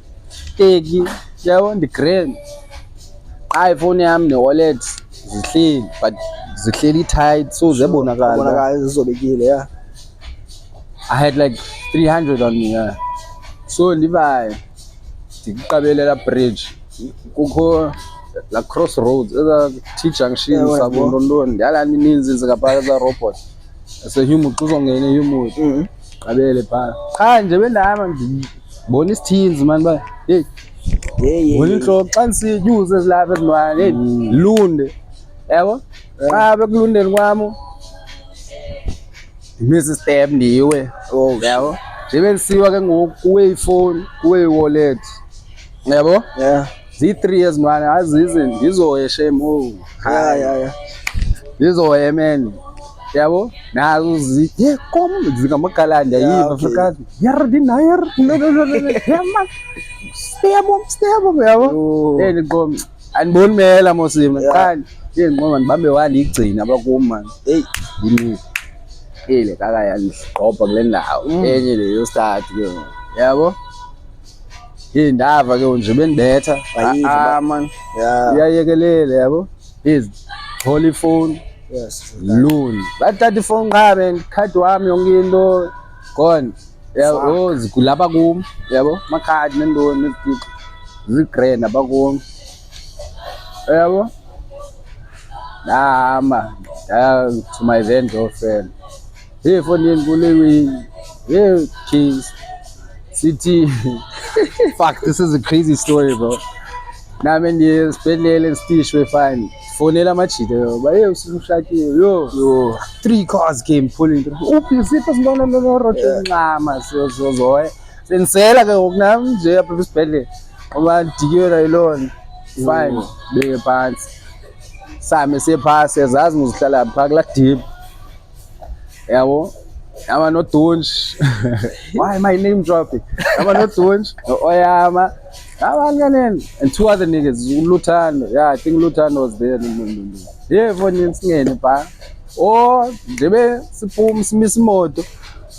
teki, yabo, ndi-grand. Qha ifowuni yami ne-wallet zihleli, but zihleli tight, so ziyabonakala. Bonakala zizobekile, yeah. I had like 300 on me, yeah. So ndivayo ndikuqabelela bridge, kukho la crossroads, eza T-junction, Yeah, sabontoni yala ninzi zikapaka za robot asehuma uzongena ehumut qabele pha. Cha nje bendahamba ndibona isithinzi man ba hey wena inhloko xa nisityuze silapha ezinwane hey lunde, yabo. Xa bekulundeni kwami imisi step ndiwe, yabo. Nje ndisiwa ke ngoku kuwe ifone, kuwe iwallet, yabo. Yeah. Zi-3 ezinwane azizi ndizoye shame. Yeah. Ndizoye man, yabo. Nazo yeah kom zingamagalanda yiva Afrikaans. Yardinayer yama stebo, yabo. Ndiqom andiboni mela mosima qha ndiqoma ndibambe wali igcina abakum man. Hey yini ile kaka yaliqopha kule ndawo enye le yostart ke, yabo. Indava ke nje bendibetha man, iyayekelele, yabo. Is holy phone, Yes. loan bathatha ifone qha man, card wami yonke into gone, yabo. Zikulapha kum, yabo, makhadi nendoni nezitiki zigrand abakum, yabo. Nama to my then girlfriend, hey phone yeni kulewe, hey keys city. Fuck, this is a crazy story, bro. Nami ndiye esibhedlela stishwe fine, fonela amajita yoba hey usushakile yo 3 cars came pulling through. Uphi sipho sibona lo road ncama sizozoya senisela ke ngokunami nje apha esibhedlela ngoba ndidikiwe yilona. Fine beke phansi sami sephasi, yazazi ngizihlala pha kula deep, yabo. Ama no Donch. Why my name dropping? Ama no Donch, Oyama, Amanganen, and 2 other niggas, Lutan. Yeah, I think Lutan was there. Yeah, for instance, pa. Oh, debe sipum Smith moto.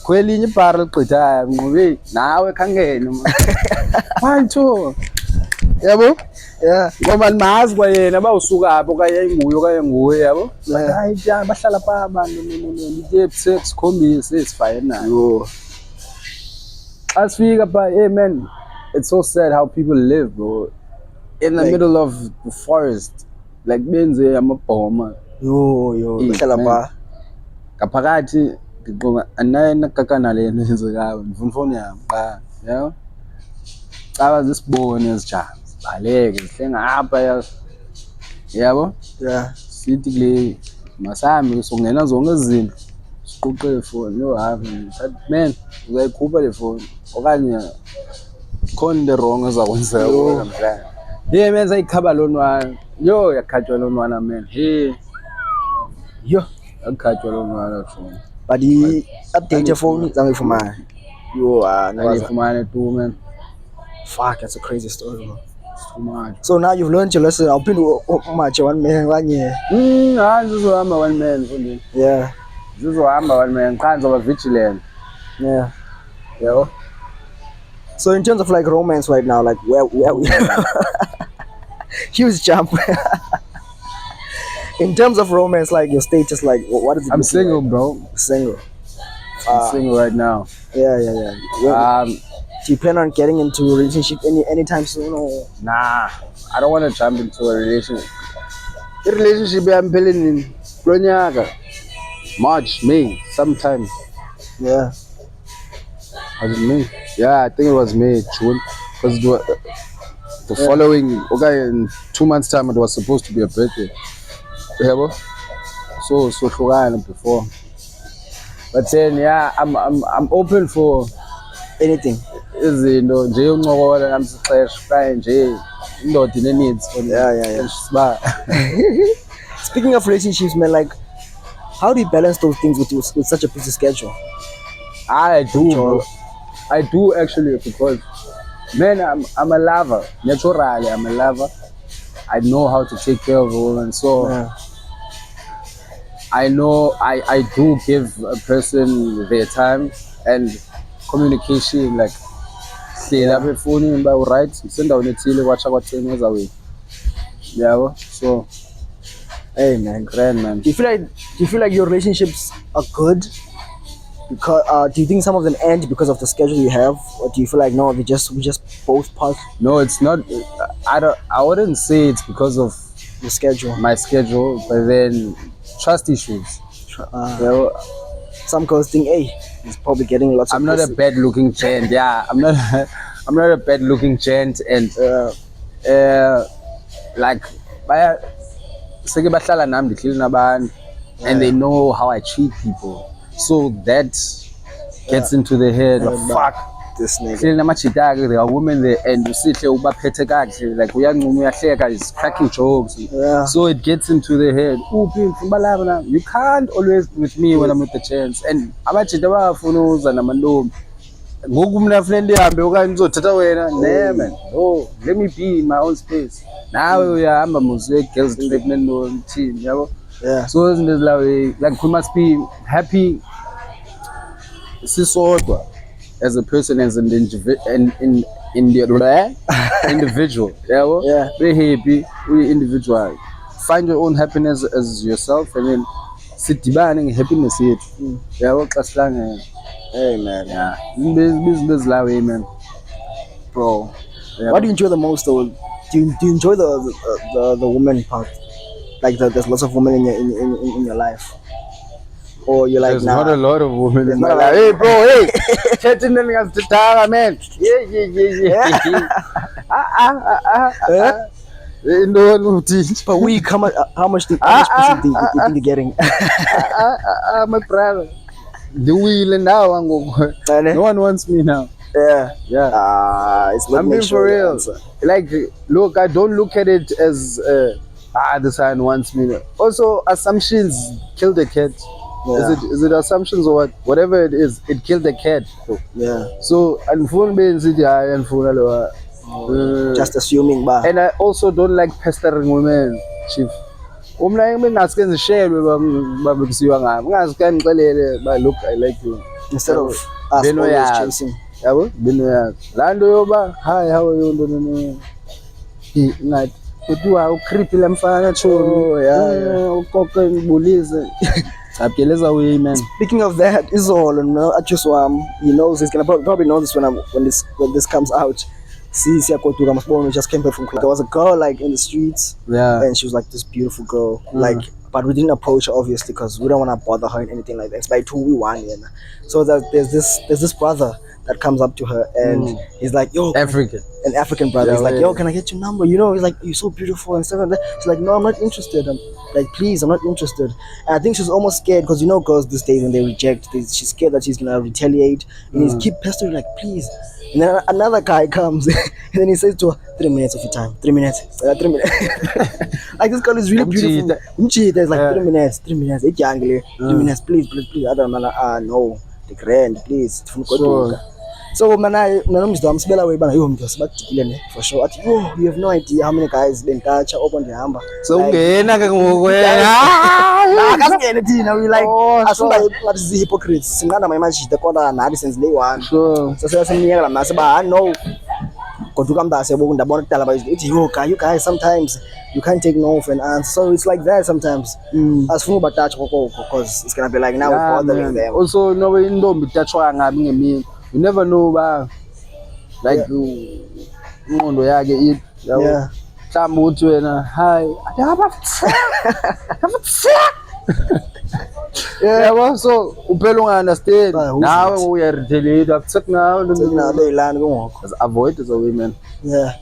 Kweli ni barrel qitha ngobe nawe khangene. 1 2. Yabo? Yeah. Ngoba mazi kwa yena bawusuka apho kaye nguye, yabo. Hayi ja bahlala pha abantu nje sikhombise esifayena nayo. Xa sifika pha, hey man, it's so sad how people live, bro, in the middle of the forest, like benze amabhoma. Yo bahlala pha Ngaphakathi ngiqonga anaye nakakana le nto yenzekayo, ndifuna ifoni yami qha, yabo. Xa zisibone ezijama baleke zihlenga apha, yabo. Yeah. Sithi kule masami songena zonke izinto siquqe ifoni yo have man uzayikhupha le phone okanye khona into wrong ezakwenzeka kuwe mhlawumbe. Hey man sayikhaba lonwana yo yakhatywa lonwana man, hey yo yakhatywa lonwana phone. But the update your phone zangifumana. Yo Ayifumane tu man. Fuck, that's a crazy story, bro. It's too much. So now you've learned your lesson. I'll pin much one man one year. Hayi zizohamba one man mfundini. Yeah. Zizohamba one man, qha ngizoba vigilant. Yeah. Yabo. So in terms of like romance right now, like where huge jump. In terms of romance, like your status, like what is it? I'm single, bro. Single. I'm single right now. Yeah. Do you plan on getting into a relationship anytime soon or? Nah, I don't want to jump into a relationship. The relationship I'm feeling in Plonyaka, March, May, sometime. Yeah. Was it May? Yeah, I think it was May, June. Because the following, okay, in 2 months' time, it was supposed to be a birthday. Yeah, so before. But then, yeah, I'm open for Anything. izinto nje uncokola namsixesha kanye nje indoda ine-needs for Yeah. Siba. Speaking of relationships, man, like, how do you balance those things with such a busy schedule? I do, bro. I do actually, because man, I'm a lover. Naturally, I'm a lover. I know how to take care of a woman, so Yeah. I know I do give a person their time and communication, like hlela apha efowunini uba uright sendaweni ethile kwatsha kwa-10 ezawini yabo. So Hey, man. grand, man. Do you feel like your relationships are good? Because do you think some of them end because of the schedule you have, or do you feel like no, we just both part No, it's not. I wouldn't say it's because of the schedule? my schedule, but then trust issues. You know, Some girls think, hey, he's probably getting lots of. I'm not a pussy. bad looking gent. Yeah, I'm not. I'm not a bad looking gent, and like baya seke bahlala nami ndihleli nabantu, and they know how I treat people, so that gets into the head. Fuck. This nigga. Hleli namajita-ke, there are women there and usihle ubaphethe kakuhle, like uyancuma uyahleka, is cracking jokes. Yeah. So it gets into the head. You can't always be with me when I'm with the chance. And amajita bayafuna uza namantombi. Ngoku mna friend ihambe okanye uzothatha wena. Nee, man. No, let me be in my own space. Nawe uyahamba muze girls trip nento team, yabo. Yeah. So izinto ezilawe, like we must be happy sisodwa as a person, as an individual. Yeah. Be happy, be individual. Find your own happiness as yourself, and then sidibane ngehappiness yethu. Yabo xa sihlangene. Hey, man. Yeah. Izinto ezilawe, man. Bro. Yeah. What do you enjoy the most, though? Do you enjoy the woman part? Like there's lots of women in your life, or you're like, There's nah. not a lot of women in my not a life. lot. Hey, bro, hey. Chatting them as the tara, man. Yeah. No, Per week, how much pussy do you think you're getting? my brother. The wheel and now I'm going. No one wants me now. Yeah. It's not. I'm being for real. Like, look, I don't look at it as the sign wants me. Also, assumptions kill the cat. Yeah. Is it assumptions or what? Whatever it is, it killed the cat. Yeah. So, Just assuming, but and I also don't like pestering women, chief. Umla engaske ngishayelwe babekusiwa ngami. Ungaske ngixelele ba look, I like you. instead of us always chasing. Yabo? Bino yazi. La nto yoba, hi, how are you? No. Ngathi kuthiwa ucreepy lamfana Oh, yeah. ukoke ngibulise. Capeleza way, man. Speaking of that, is all I just he knows he's gonna probably know this when this comes out. See, we just came back from club. There was a girl like in the streets, Yeah. and she was like this beautiful girl, like, but we didn't approach her obviously because we don't want to bother her and anything like that. It's like who we want, you know? So there's this brother that comes up to her and he's like, yo, an African brother. Yeah, He's like, yeah. yo, can I get your number? You know, he's like, you're so beautiful and stuff like that. She's like, no, I'm not interested. I'm like, please, I'm not interested. And I think she's almost scared because you know girls these days when they reject, she's scared that she's gonna retaliate, and he's keep pestering like, please. And then another guy comes and then he says to her, 3 minutes of your time, 3 minutes, 3 minutes. Like this girl is really beautiful. There's like 3 minutes, 3 minutes, 3 minutes, please. Other man, no, the grand, please. Sure. So man, I'm sibela way bana yo mntu sibadikile ne for sure. You have no idea how many guys been touch open the number. So ungena ke ngoku Akasingene thina we like asumba ngathi zi hypocrites. Singana mayimajita kodwa nathi senzile one. Sure. So seyasimnyeka la masiba no. Kodwa ukamda sebo ndabona kudala bayithi yo you guys sometimes you can't take no for an answer. So it's like that sometimes. Asifuna ubatouch because it's gonna be like now we're bothering them. Also no indombi touchwa ngabi ngemini. You never know ba like ingqondo yakhe it yabo Yeah. mhlawumbe uthi wena hi yabo so uphela unga-understand Ah, who's nawe it? uya-retaliate akusekho nawe Now they land go. avoid it away man. Yeah.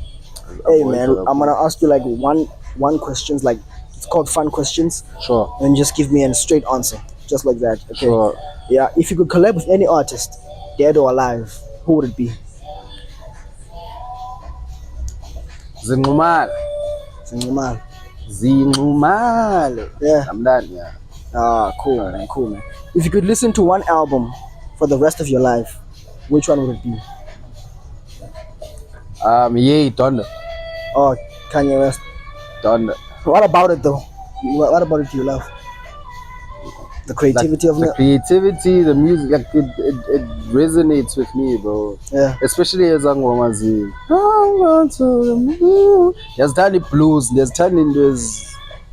Hey Avoid man, it, I'm gonna ask you like one questions, like it's called fun questions, sure and just give me a straight answer, just like that. Okay. sure Yeah. If you could collab with any artist, dead or alive, who would it be? Zinxumalo Singumal. Zinxumalo. Yeah. I'm done, yeah. Ah, cool man, cool man. If you could listen to one album for the rest of your life, which one would it be? Yay, Donda. Oh, Kanye West. Donda. What about it though? What about it do you love? The creativity of The it. creativity, the music, like it resonates with me, bro. Yeah. Especially as ngoma zi. Ndiyazithanda blues, ndiyazithanda into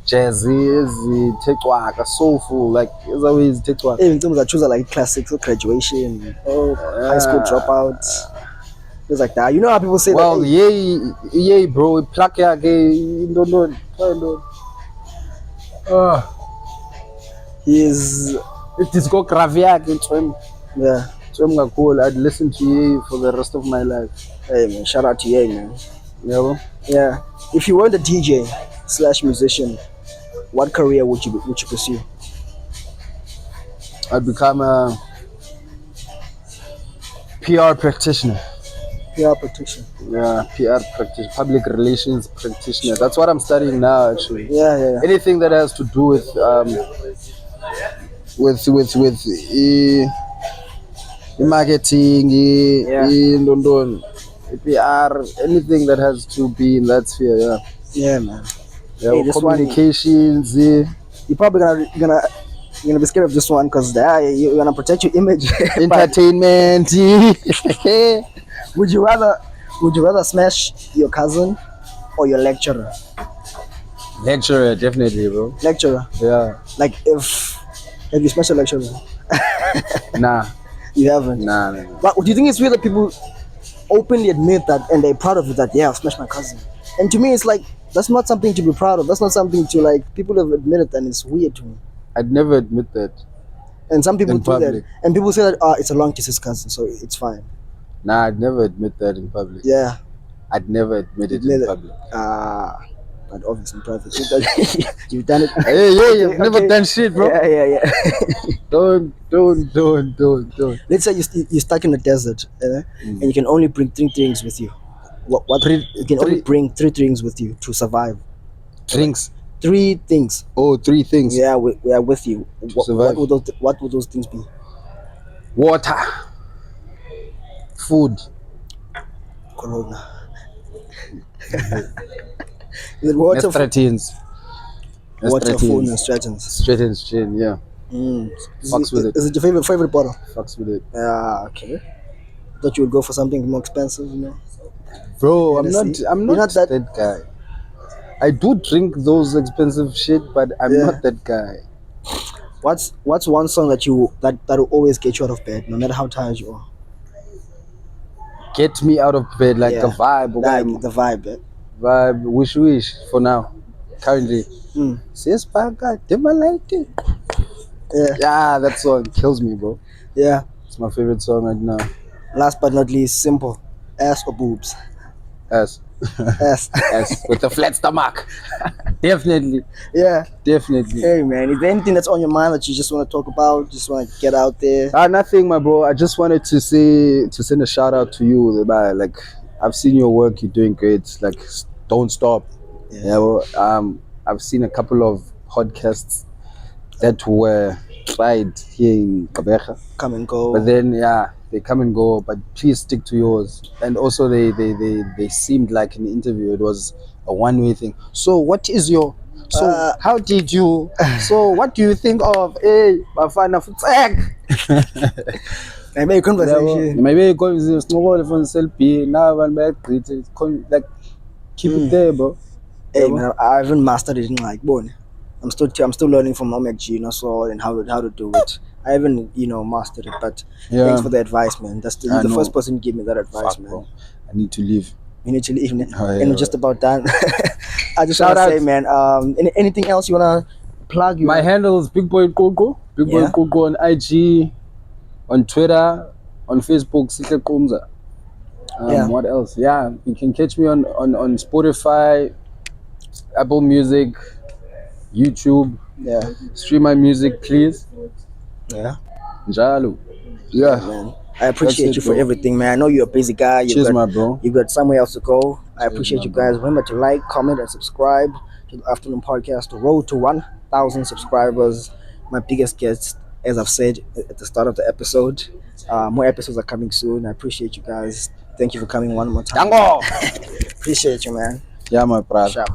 jazzy, ezithecwaka, soulful, like ezawuye zithecwaka. Even things that choose are like classics, so graduation, high school dropout. Things like that. You know how people say Well, that. Hey, yay, bro. Plug yakhe intoni. he's Discography yakhe itswem. yeah. Itswem kakhulu. I'd listen to Ye for the rest of my life. Hey man, shout out to Ye man. Yabo. Yeah. If you weren't a DJ / musician, what career would you pursue? I'd become a PR practitioner. PR practitioner. Yeah, PR practitioner, public relations practitioner. That's what I'm studying now, actually. Yeah. Anything that has to do with marketing, PR, anything that has to be in that sphere. Yeah. Yeah, man. Yeah, Hey, this one- communications. You're probably gonna be scared of this one because you're gonna protect your image. But Entertainment. would you rather smash your cousin or your lecturer? Lecturer, definitely, bro. Lecturer. Yeah. Like have you smashed a lecturer? Nah. You haven't. Nah. But do you think it's weird that people openly admit that and they're proud of it, that yeah, I've smashed my cousin? And to me it's like that's not something to be proud of. That's not something to like people have admitted, and it's weird to me. I'd never admit that. And some people In do public. that. And people say that it's a long distance cousin, so it's fine. Nah, I'd never admit that in public. Yeah. I'd never admit it in public. But obviously in private. You've done it. Hey, you've never Okay. done shit, bro. Yeah. Don't. Let's say you're stuck in the desert, and you can only bring 3 things with you. What you can only bring 3 things with you to survive. Drinks. 3 things. Oh, 3 things. Yeah, we are with you. Survive. What would those things be? Water. Food. Corona. Is it water? Estratins. Water, food, and strategies. Straight, yeah. Fucks with it. Is it your favorite bottle? Fucks with it. Yeah, okay. Thought you would go for something more expensive, you know. Bro, I'm Hennessy? not You're not that- that guy. I do drink those expensive shit, but I'm Yeah. not that guy. What's one song that will always get you out of bed, no matter how tired you are? Get me out of bed like Yeah. a vibe. Like the vibe, Vibe. Wish for now. Currently. Says Paka, Demalighted. Yeah, that song kills me, bro. Yeah. It's my favorite song right now. Last but not least, simple. Ass or boobs? Ass. Ass. Ass. With a flat stomach. Definitely. Yeah. Definitely. Hey man, is there anything that's on your mind that you just want to talk about? Just want to get out there? Nothing, my bro. I just wanted to send a shout out to you. Like, I've seen your work. You're doing great. Like, don't stop. Yeah. Well, I've seen a couple of podcasts that were tried here in Gqeberha. Come and go. But then, yeah, they come and go. But please stick to yours. And also, they seemed like in the interview it was a one-way thing. So, what is your? So, how did you? So, what do you think of? Hey, Bafana Futsek. Maybe a conversation. Maybe because snowball from selfie now and back. Like, keep it there, bro. Hey man, I haven't mastered it in like bone. I'm still learning from Omek, so and how to do it. I haven't mastered it, but thanks for the advice, man. You're the first person who gave me that advice, Fuck, man. bro. I need to leave. You need to leave, man. Oh, yeah, And we're just about done. I just Shout want to say, out. man, anything else you want to plug? My handle is Bigboyqooqoo. Bigboyqooqoo on IG, on Twitter, on Facebook. Sihle Qumza. Yeah. What else? Yeah, you can catch me on Spotify, Apple Music, YouTube. Yeah. Stream my music, please. Yeah. Njalo. Yeah, Yeah. man. I appreciate it, you for bro. everything, man. I know you're a busy guy. Cheers, my bro. You've got somewhere else to go. I Cheers, appreciate my you bro. guys. Remember to like, comment, and subscribe to the Afternoon Podcast. The road to 1,000 subscribers. My biggest guest, as I've said at the start of the episode. More episodes are coming soon. I appreciate you guys. Thank you for coming one more time. Tango. Appreciate you, man. Yeah, my brother. Sharp.